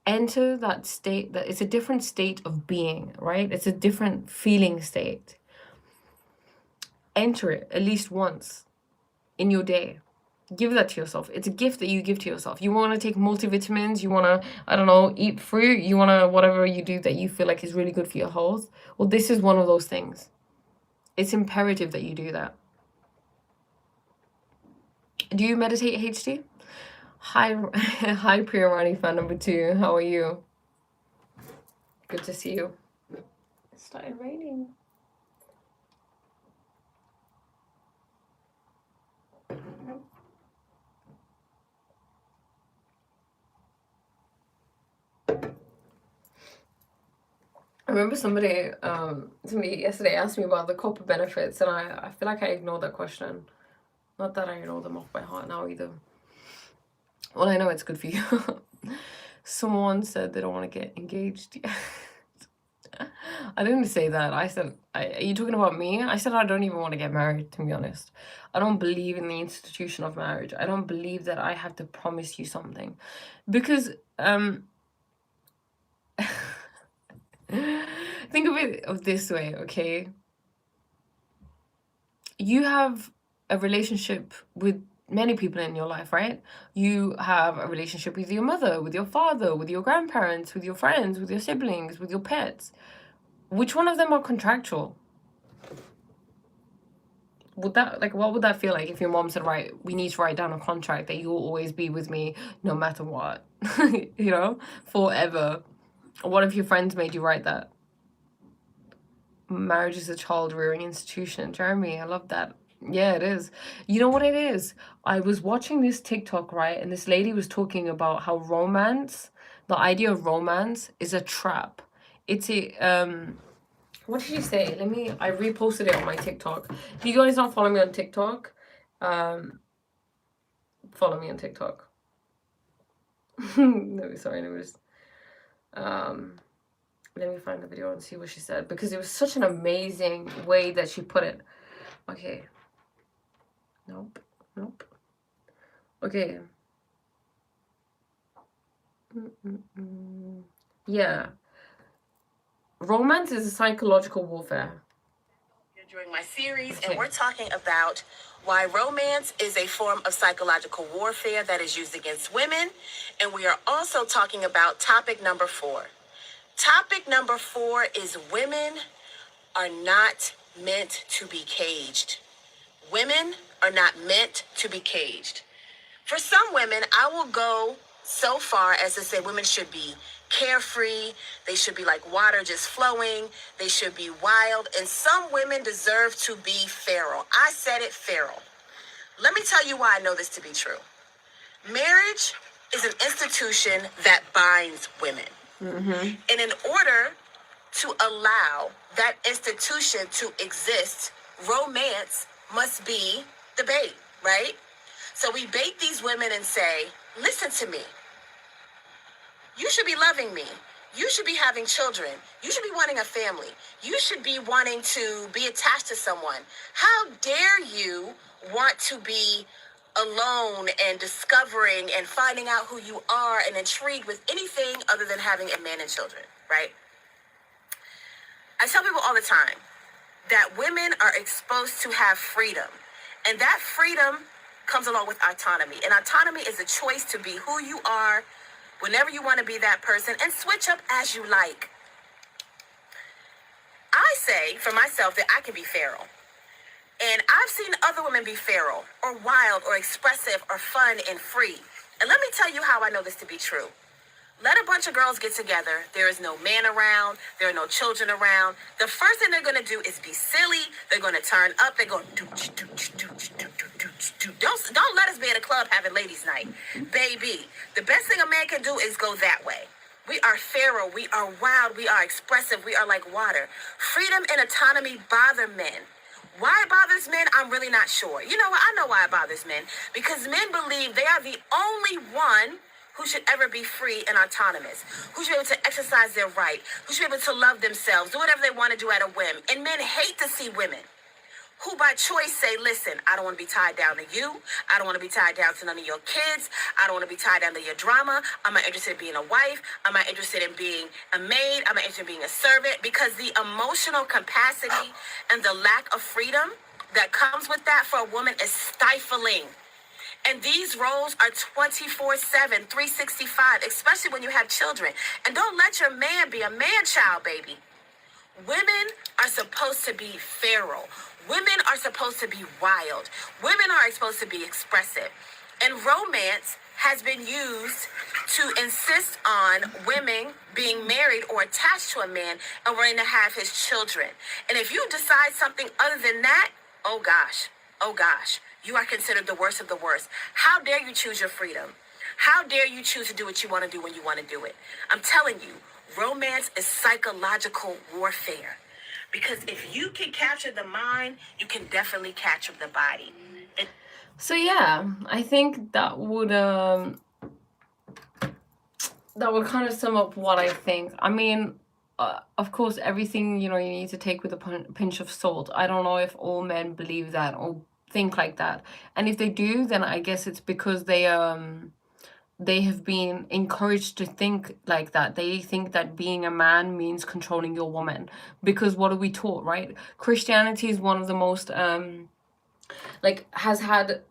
Enter that state. That it's a different state of being, right? It's a different feeling state. Enter it at least once in your day. Give that to yourself. It's a gift that you give to yourself. You want to take multivitamins, you want to, I don't know, eat fruit, you want to, whatever you do that you feel like is really good for your health. Well, this is one of those things. It's imperative that you do that. Do you meditate, HD? Hi, hi, Priyarani fan number 2. How are you? Good to see you. It started raining. I remember somebody yesterday asked me about the copper benefits, and I feel like I ignored that question. Not that I know them off by heart now either. Well, I know it's good for you. Someone said they don't want to get engaged yet. I didn't say that. I said, are you talking about me? I said I don't even want to get married, to be honest. I don't believe in the institution of marriage. I don't believe that I have to promise you something. Because, think of it of this way, okay? You have a relationship with many people in your life, right? You have a relationship with your mother, with your father, with your grandparents, with your friends, with your siblings, with your pets. Which one of them are contractual? Would that, like, what would that feel like if your mom said, right, we need to write down a contract that you'll always be with me no matter what, you know, forever? What if your friends made you write that? Marriage is a child rearing institution. Jeremy, I love that. Yeah, it is. You know what it is? I was watching this TikTok, right? And this lady was talking about how the idea of romance is a trap. It's what did she say? I reposted it on my TikTok. If you guys don't follow me on TikTok, follow me on TikTok. No, sorry, let me just, let me find the video and see what she said, because it was such an amazing way that she put it. Okay. Nope. Okay. Yeah. Romance is a psychological warfare. During my series, and we're talking about why romance is a form of psychological warfare that is used against women. And we are also talking about topic number 4. Topic number 4 is women are not meant to be caged. Women are not meant to be caged. For some women, I will go so far as to say women should be carefree. They should be like water just flowing. They should be wild. And some women deserve to be feral. I said it, feral. Let me tell you why I know this to be true. Marriage is an institution that binds women. Mm-hmm. And in order to allow that institution to exist, romance must be the bait, right? So we bait these women and say, listen to me. You should be loving me. You should be having children. You should be wanting a family. You should be wanting to be attached to someone. How dare you want to be alone and discovering and finding out who you are and intrigued with anything other than having a man and children, right? I tell people all the time that women are exposed to have freedom. And that freedom comes along with autonomy. And autonomy is a choice to be who you are, whenever you want to be that person, and switch up as you like. I say for myself that I can be feral. And I've seen other women be feral or wild or expressive or fun and free. And let me tell you how I know this to be true. Let a bunch of girls get together. There is no man around. There are no children around. The first thing they're going to do is be silly. They're going to turn up. They're going to don't let us be at a club having ladies' night. Baby, the best thing a man can do is go that way. We are feral. We are wild. We are expressive. We are like water. Freedom and autonomy bother men. Why it bothers men, I'm really not sure. You know what? I know why it bothers men. Because men believe they are the only one who should ever be free and autonomous, who should be able to exercise their right, who should be able to love themselves, do whatever they want to do at a whim. And men hate to see women who by choice say, listen, I don't want to be tied down to you. I don't want to be tied down to none of your kids. I don't want to be tied down to your drama. I'm not interested in being a wife. I'm not interested in being a maid. I'm not interested in being a servant, because the emotional capacity and the lack of freedom that comes with that for a woman is stifling. And these roles are 24/7, 365, especially when you have children. And don't let your man be a man-child, baby. Women are supposed to be feral. Women are supposed to be wild. Women are supposed to be expressive. And romance has been used to insist on women being married or attached to a man and wanting to have his children. And if you decide something other than that, oh gosh, you are considered the worst of the worst. How dare you choose your freedom? How dare you choose to do what you want to do when you want to do it? I'm telling you, romance is psychological warfare. Because if you can capture the mind, you can definitely capture the body. So yeah, I think that would kind of sum up what I think. I mean, of course, everything, you need to take with a pinch of salt. I don't know if all men believe that or think like that. And if they do, then I guess it's because they have been encouraged to think like that. They think that being a man means controlling your woman. Because what are we taught, right? Christianity is one of the most, has had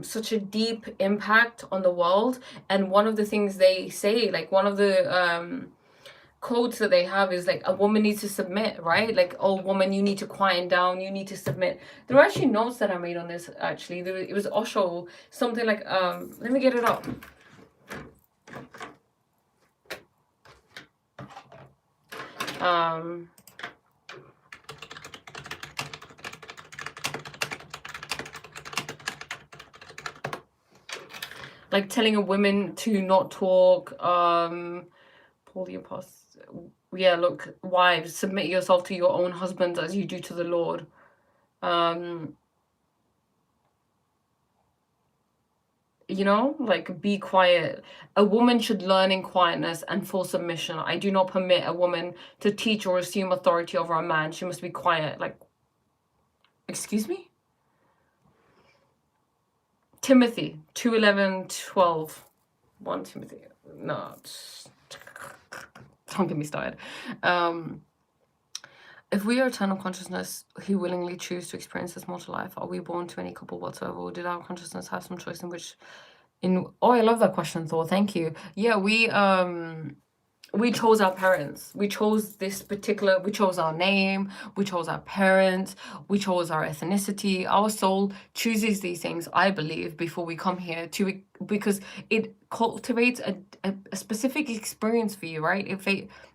such a deep impact on the world. And one of the things they say, one of the quotes that they have is a woman needs to submit, right? Oh, woman, you need to quiet down, you need to submit. There are actually notes that I made on this, actually. It was Osho, something let me get it up. Telling a woman to not talk, Paul the Apostle, yeah, look, wives, submit yourself to your own husbands as you do to the Lord. Be quiet. A woman should learn in quietness and full submission. I do not permit a woman to teach or assume authority over a man. She must be quiet. Excuse me? Timothy 2:11-12. 1 Timothy. No. Don't get me started. If we are eternal consciousness who willingly choose to experience this mortal life, are we born to any couple whatsoever, or did our consciousness have some choice in which I love that question, Thor. Thank you. Yeah, we chose our parents. We chose we chose our name, we chose our parents, we chose our ethnicity. Our soul chooses these things, I believe, before we come here because it cultivates a specific experience for you, right?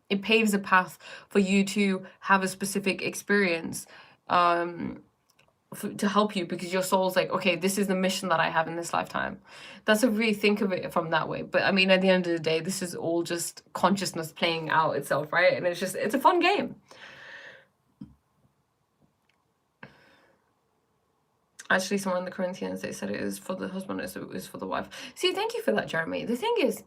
It paves a path for you to have a specific experience to help you, because your soul's okay, this is the mission that I have in this lifetime. That's if we think of it from that way. But I mean, at the end of the day, this is all just consciousness playing out itself, right? And it's a fun game. Actually, somewhere in the Corinthians, they said it is for the husband, it is for the wife. See, thank you for that, Jeremy. The thing is,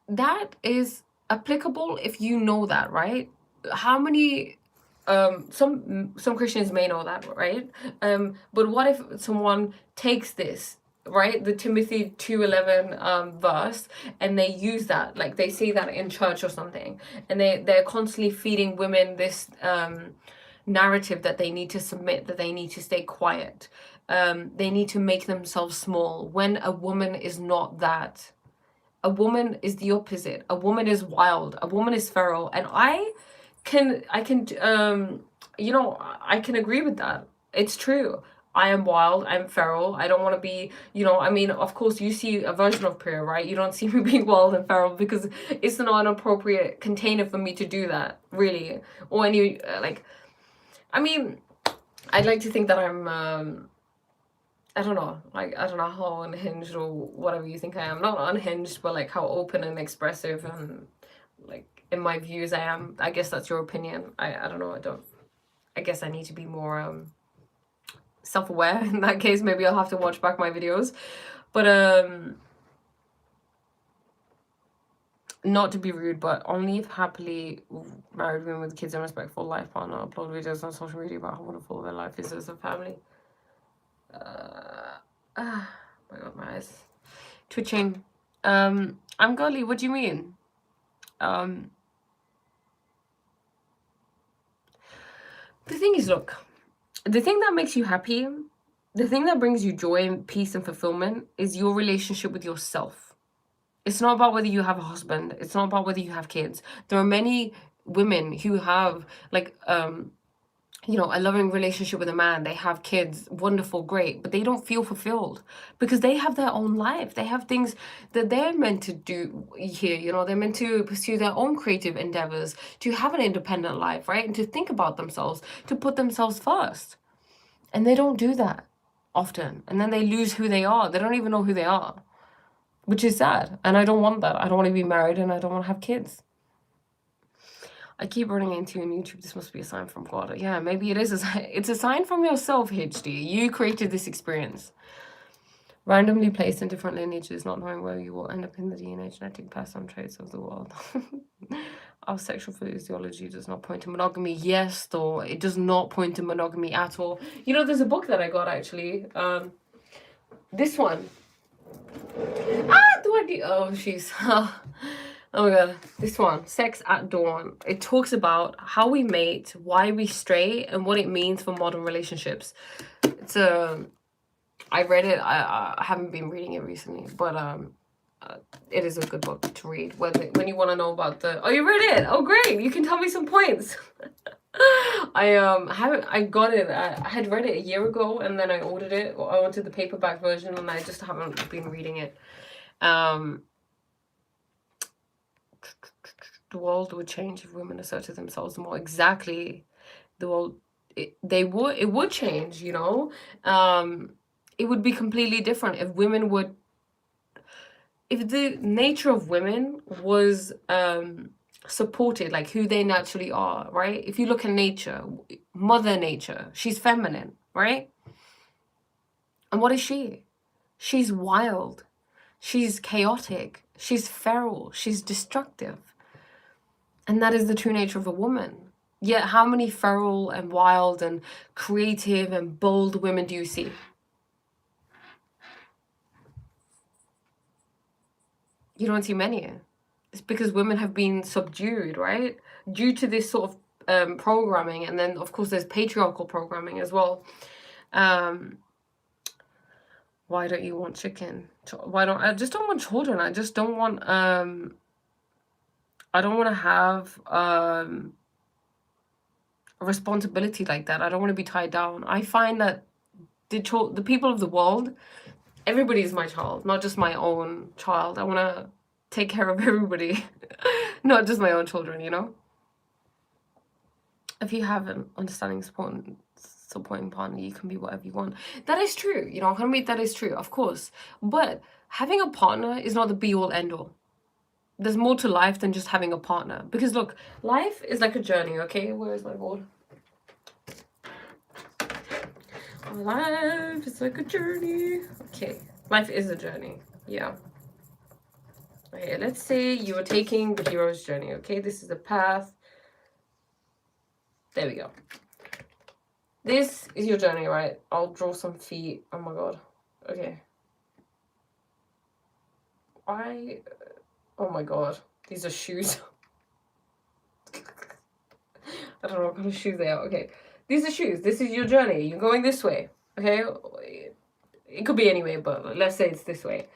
that is applicable if you know that, right? How many some Christians may know that, right? But what if someone takes this, right, the Timothy 2:11 verse, and they use that, they say that in church or something, and they're constantly feeding women this narrative that they need to submit, that they need to stay quiet. They need to make themselves small, when a woman is not that. A woman is the opposite. A woman is wild. A woman is feral. And I can I can agree with that. It's true. I am wild. I'm feral. I don't want to be, I mean, of course, you see a version of Priya, right? You don't see me being wild and feral because it's not an appropriate container for me to do that, really. Or any, I mean, I'd like to think that I'm, I don't know, I don't know how unhinged or whatever you think I am. Not unhinged, but like how open and expressive and like in my views I am. I guess that's your opinion. I don't know. I guess I need to be more self-aware. In that case, maybe I'll have to watch back my videos. But not to be rude, but only if happily married women with kids and respectful life partner upload videos on social media about how wonderful their life is as a family. My god, my eyes twitching. I'm girly. What do you mean? The thing is, look, the thing that makes you happy, the thing that brings you joy and peace and fulfillment is your relationship with yourself. It's not about whether you have a husband. It's not about whether you have kids. There are many women who have a loving relationship with a man. They have kids, wonderful, great, but they don't feel fulfilled because they have their own life. They have things that they're meant to do here. They're meant to pursue their own creative endeavors, to have an independent life, right? And to think about themselves, to put themselves first. And they don't do that often. And then they lose who they are. They don't even know who they are, which is sad. And I don't want that. I don't want to be married and I don't want to have kids. I keep running into you on YouTube. This must be a sign from God. Yeah, maybe it is. It's a sign from yourself, HD. You created this experience. Randomly placed in different lineages, not knowing where you will end up in the DNA genetic passed on traits of the world. Our sexual physiology does not point to monogamy. Yes, though, it does not point to monogamy at all. There's a book that I got, actually. This one. Oh, jeez. Oh my god, this one, Sex at Dawn. It talks about how we mate, why we stray, and what it means for modern relationships. It's I read it. I haven't been reading it recently, but it is a good book to read when you want to know about the. Oh, you read it? Oh, great! You can tell me some points. I got it. I had read it a year ago, and then I ordered it. I wanted the paperback version, and I just haven't been reading it. The world would change if women asserted themselves more. Exactly. The world, it would change, it would be completely different if the nature of women was supported, like who they naturally are, right? If you look at nature, Mother Nature, she's feminine, right? And what is she? She's wild. She's chaotic. She's feral. She's destructive. And that is the true nature of a woman. Yet how many feral and wild and creative and bold women do you see? You don't see many. It's because women have been subdued, right? Due to this sort of programming. And then, of course, there's patriarchal programming as well. Why don't you want chicken? I just don't want children. I just don't want... I don't want to have a responsibility like that. I don't want to be tied down. I find that the people of the world, everybody is my child, not just my own child. I want to take care of everybody, not just my own children, If you have an understanding, supporting partner, you can be whatever you want. That is true, that is true, of course. But having a partner is not the be-all, end-all. There's more to life than just having a partner. Because look, life is like a journey, okay? Where is my board? Life is like a journey. Okay, life is a journey. Yeah. Okay, let's say you are taking the hero's journey, okay? This is the path. There we go. This is your journey, right? I'll draw some feet. Oh my god. Okay. Oh my god. These are shoes. I don't know what kind of shoes they are. Okay. These are shoes. This is your journey. You're going this way. Okay? It could be anyway, but let's say it's this way.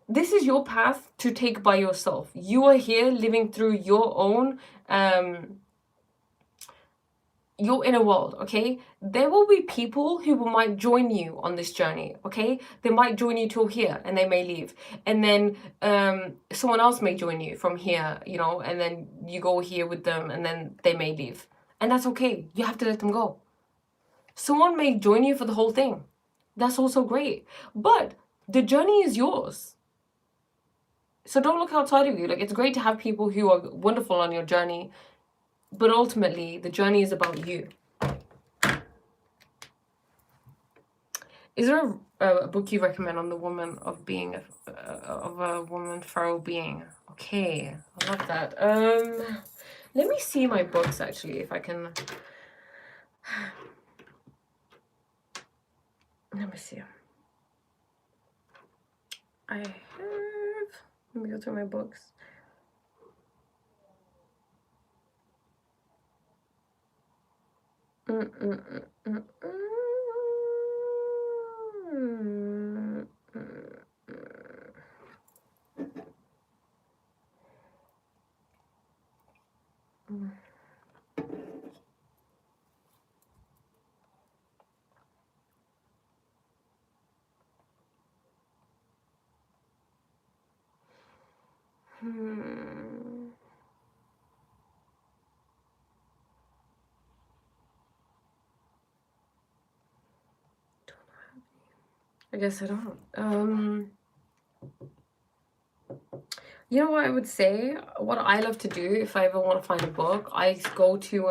This is your path to take by yourself. You are here living through your own your inner world, okay? There will be people who might join you on this journey, okay? They might join you till here and they may leave. And then someone else may join you from here, you know, and then you go here with them and then they may leave. And that's okay. You have to let them go. Someone may join you for the whole thing. That's also great. But the journey is yours. So don't look outside of you. Like, it's great to have people who are wonderful on your journey, but ultimately the journey is about you. Is there a book you recommend on the woman of being of a woman feral being? Okay, I love that. Let me see my books actually, if I can. Let me see. I have. Let me go through my books. I guess I don't. You know what I would say? What I love to do if I ever want to find a book, I go to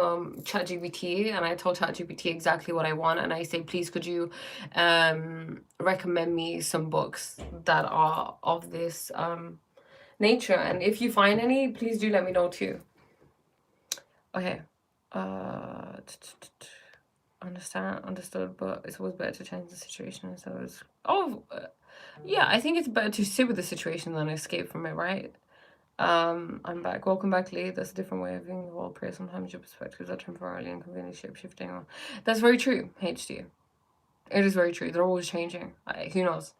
ChatGPT and I tell ChatGPT exactly what I want, and I say, please, could you recommend me some books that are of this nature? And if you find any, please do let me know too. Okay. Understood, but it's always better to change the situation. So it's yeah, I think it's better to sit with the situation than escape from it, right? I'm back. Welcome back, Lee. That's a different way of viewing the world. Prayer. Sometimes your perspectives are temporarily and conveniently shape-shifting. That's very true, HD. It is very true. They're always changing. Who knows?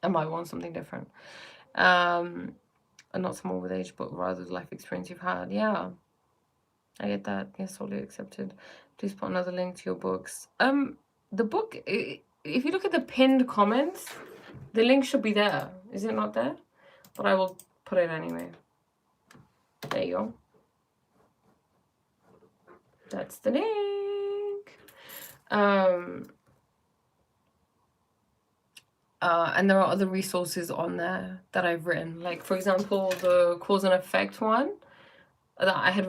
I might want something different. And not someone with age, but rather the life experience you've had. Yeah. I get that. Yes, totally accepted. Please put another link to your books. The book, if you look at the pinned comments, the link should be there. Is it not there? But I will put it anyway. There you go. That's the link. And there are other resources on there that I've written. Like, for example, the cause and effect one. I had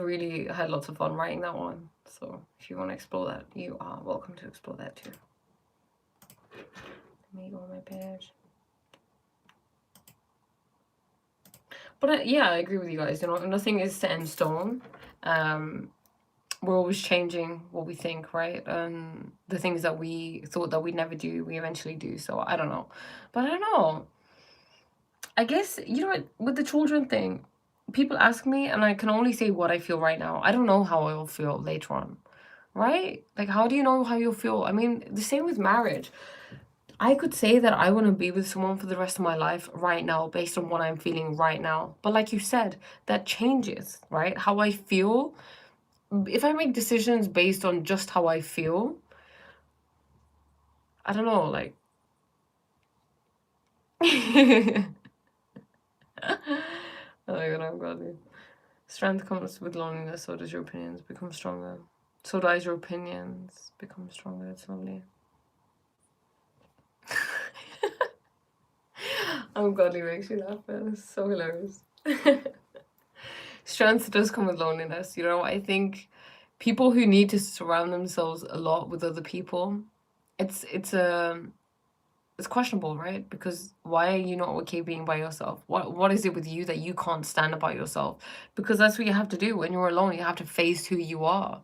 lots of fun writing that one. So if you want to explore that, you are welcome to explore that too. Let me go on my page. But yeah, I agree with you guys. You know, nothing is set in stone. We're always changing what we think, right? And the things that we thought that we'd never do, we eventually do. So I don't know. But I don't know. I guess, you know what, with the children thing, people ask me and I can only say what I feel right now. I don't know how I will feel later on, right? Like, how do you know how you'll feel? I mean, the same with marriage. I could say that I want to be with someone for the rest of my life right now based on what I'm feeling right now. But like you said, that changes, right? How I feel. If I make decisions based on just how I feel, I don't know, like... Oh my god, I'm glad. Strength comes with loneliness, so does your opinions become stronger. So does your opinions become stronger. It's lovely. I'm glad he makes you laugh, man. It's so hilarious. Strength does come with loneliness, you know. I think people who need to surround themselves a lot with other people, it's questionable, right? Because why are you not okay being by yourself? What is it with you that you can't stand about yourself? Because that's what you have to do when you're alone. You have to face who you are.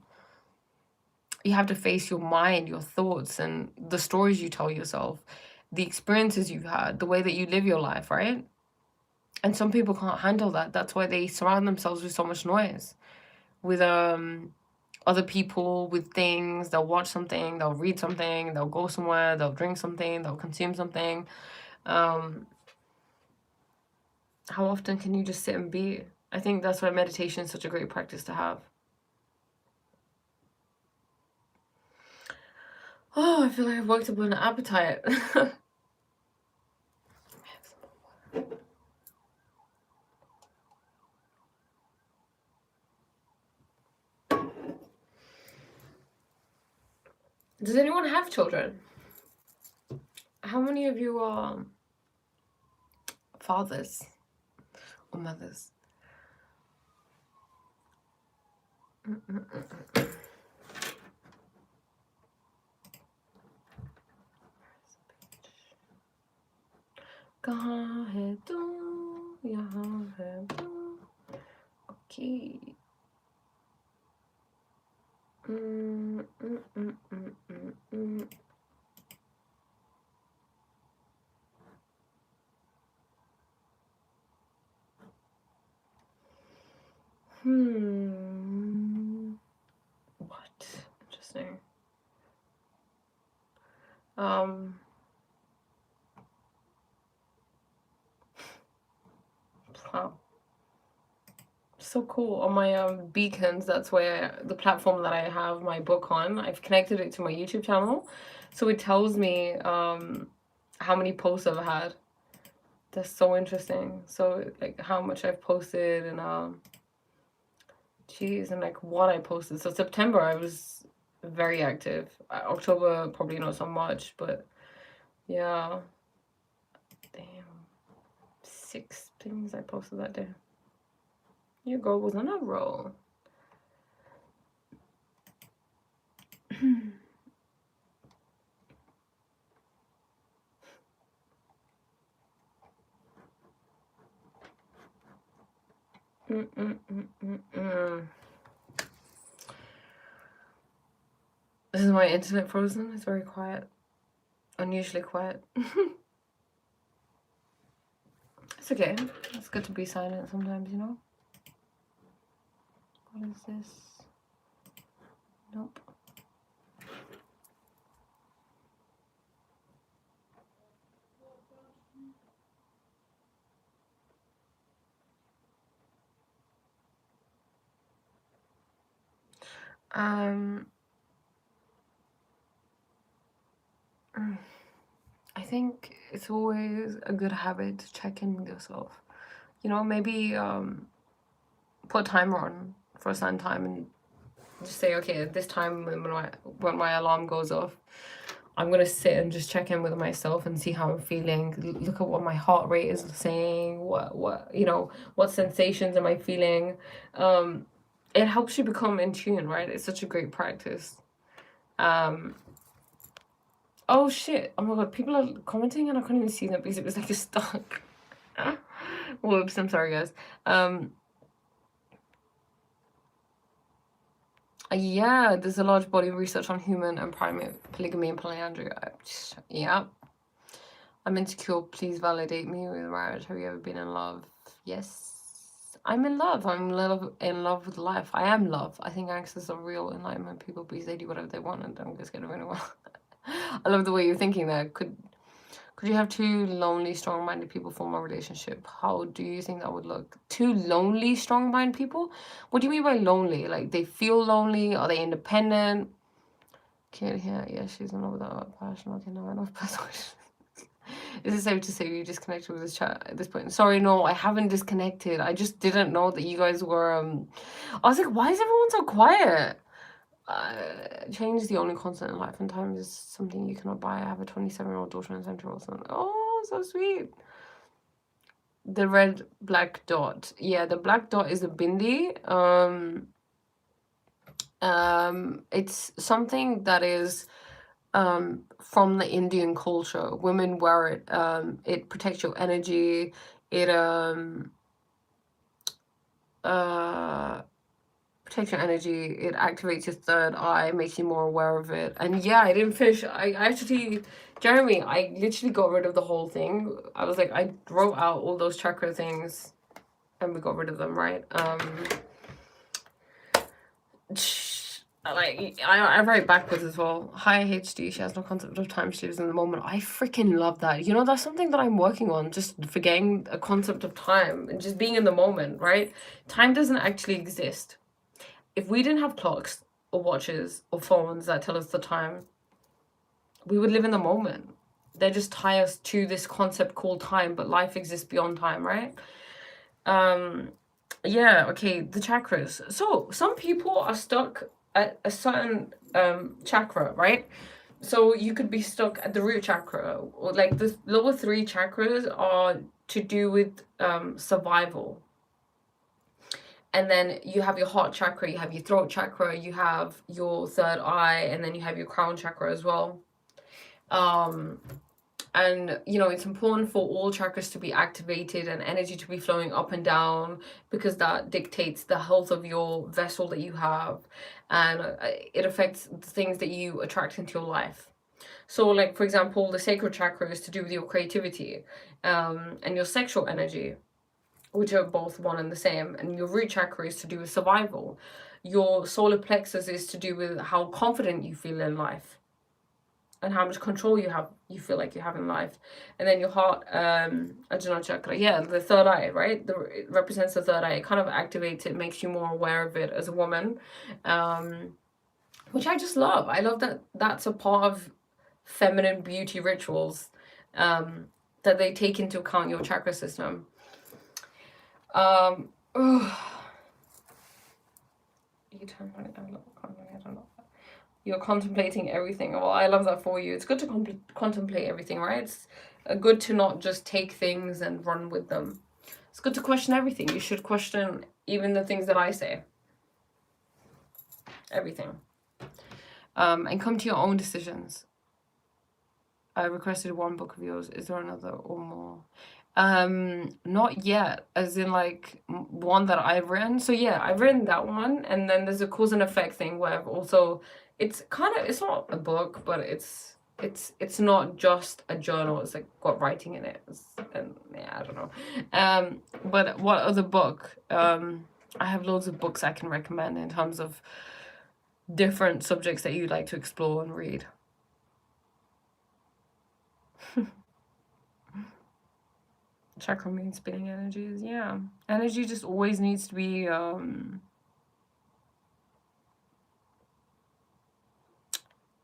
You have to face your mind, your thoughts, and the stories you tell yourself, the experiences you've had, the way that you live your life, right? And some people can't handle that. That's why they surround themselves with so much noise, with other people with things. They'll watch something, they'll read something, they'll go somewhere, they'll drink something, they'll consume something. How often can you just sit and be? I think that's why meditation is such a great practice to have. Oh, I feel like I've worked up an appetite. Does anyone have children? How many of you are fathers or mothers? कहाँ है तू यहाँ है तू okay. What? Interesting. Wow. So cool. On my beacons, that's where the platform that I have my book on, I've connected it to my YouTube channel, so it tells me how many posts I've had. That's so interesting. So like how much I've posted and geez, and like what I posted. So September I was very active. October probably not so much, but yeah. Damn. 6 things I posted that day. Your girl was on a roll. This is my internet frozen. It's very quiet. Unusually quiet. It's okay. It's good to be silent sometimes, you know? What is this? Nope. I think it's always a good habit to check in with yourself. You know, maybe put a timer on for a certain time and just say, okay, at this time when my alarm goes off, I'm gonna sit and just check in with myself and see how I'm feeling. Look at what my heart rate is saying. What you know, what sensations am I feeling? It helps you become in tune, right? It's such a great practice. Oh shit! Oh my god, people are commenting and I can't even see them because it was like just stuck. Whoops! I'm sorry, guys. Yeah, there's a large body of research on human and primate polygamy and polyandry. Yeah. I'm insecure. Please validate me with marriage. Have you ever been in love? Yes. I'm in love. I'm in love with life. I am love. I think gangsters are real enlightenment people because they do whatever they want and don't just get really well. I love the way you're thinking there. Could you have two lonely, strong-minded people form a relationship? How do you think that would look? Two lonely, strong-minded people? What do you mean by lonely? Like they feel lonely? Are they independent? Can't hear. Yeah, she's in love with that passion. Okay, no, enough personal. Is it safe to say you disconnected with this chat at this point? Sorry, no, I haven't disconnected. I just didn't know that you guys were. I was like, why is everyone so quiet? Change is the only constant in life, and time is something you cannot buy. I have a 27-year-old daughter in Central. Oh, so sweet. The red black dot. Yeah, the black dot is a bindi. It's something that is from the Indian culture. Women wear it. It protects your energy. It protects your energy. It activates your third eye, makes you more aware of it. And yeah, I didn't finish. I actually, Jeremy, I literally got rid of the whole thing. I was like, I wrote out all those chakra things, and we got rid of them, right? like I write backwards as well. Hi HD, she has no concept of time, she lives in the moment. I freaking love that. You know, that's something that I'm working on, just forgetting a concept of time and just being in the moment, right? Time doesn't actually exist. If we didn't have clocks or watches or phones that tell us the time, we would live in the moment. They just tie us to this concept called time, but life exists beyond time, right? Yeah, okay, the chakras. So some people are stuck at a certain chakra, right? So you could be stuck at the root chakra, or like the lower three chakras are to do with survival. And then you have your heart chakra, you have your throat chakra, you have your third eye, and then you have your crown chakra as well. And you know, it's important for all chakras to be activated and energy to be flowing up and down, because that dictates the health of your vessel that you have, and it affects the things that you attract into your life. So like, for example, the sacral chakra is to do with your creativity, and your sexual energy, which are both one and the same. And your root chakra is to do with survival. Your solar plexus is to do with how confident you feel in life and how much control you feel like you have in life. And then your heart, Ajna chakra, yeah, the third eye, right? It represents the third eye. It kind of activates it, makes you more aware of it as a woman, which I just love. I love that that's a part of feminine beauty rituals, that they take into account your chakra system. You're contemplating everything. Well, I love that for you. It's good to contemplate everything, right? It's good to not just take things and run with them. It's good to question everything. You should question even the things that I say. Everything. And come to your own decisions. I requested one book of yours. Is there another or more? Not yet, as in like one that I've written. So yeah, I've written that one, and then there's a cause and effect thing where I've also, it's not a book, but it's not just a journal. It's like got writing in it. And yeah, I don't know. But what other book? I have loads of books I can recommend in terms of different subjects that you like to explore and read. Chakra means spinning energies. Yeah, energy just always needs to be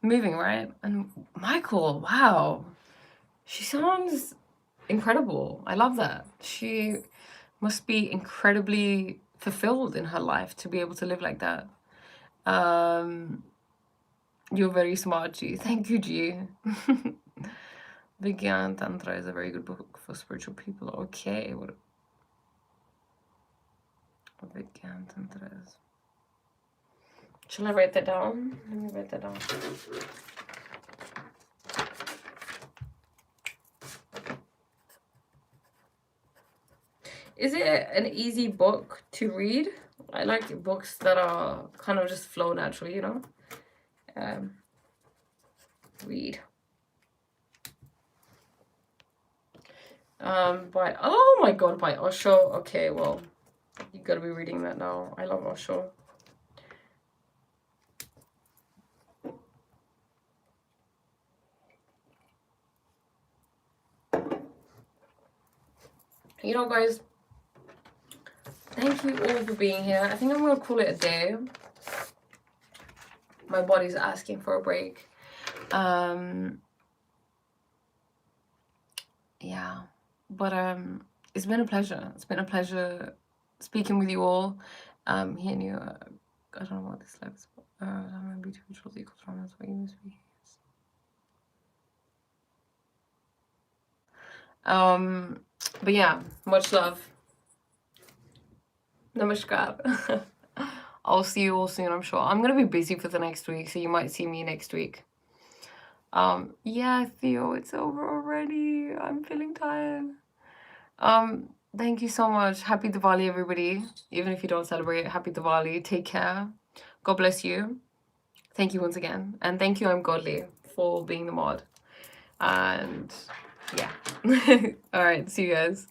moving, right? And Michael, wow, she sounds incredible. I love that. She must be incredibly fulfilled in her life to be able to live like that. You're very smart, G. Thank you, G. Vigyan Tantra is a very good book for spiritual people. Okay, what Vigyan Tantra is. Shall I write that down? Let me write that down. Is it an easy book to read? I like books that are kind of just flow naturally, you know? Read. By, oh my god, by Osho. Okay, well, you gotta be reading that now. I love Osho. You know, guys, thank you all for being here. I think I'm gonna call it a day. My body's asking for a break. Yeah, but it's been a pleasure. It's been a pleasure speaking with you all. Here in your, I don't know what this life is. Beauty rituals equal trauma. That's what you must be. But yeah, much love. Namaskar. I'll see you all soon, I'm sure. I'm gonna be busy for the next week, so you might see me next week. Yeah, Theo, it's over already. I'm feeling tired. Thank you so much. Happy Diwali, everybody. Even if you don't celebrate, happy Diwali. Take care. God bless you. Thank you once again. And thank you, I'm Godly, for being the mod. And yeah. All right, see you guys.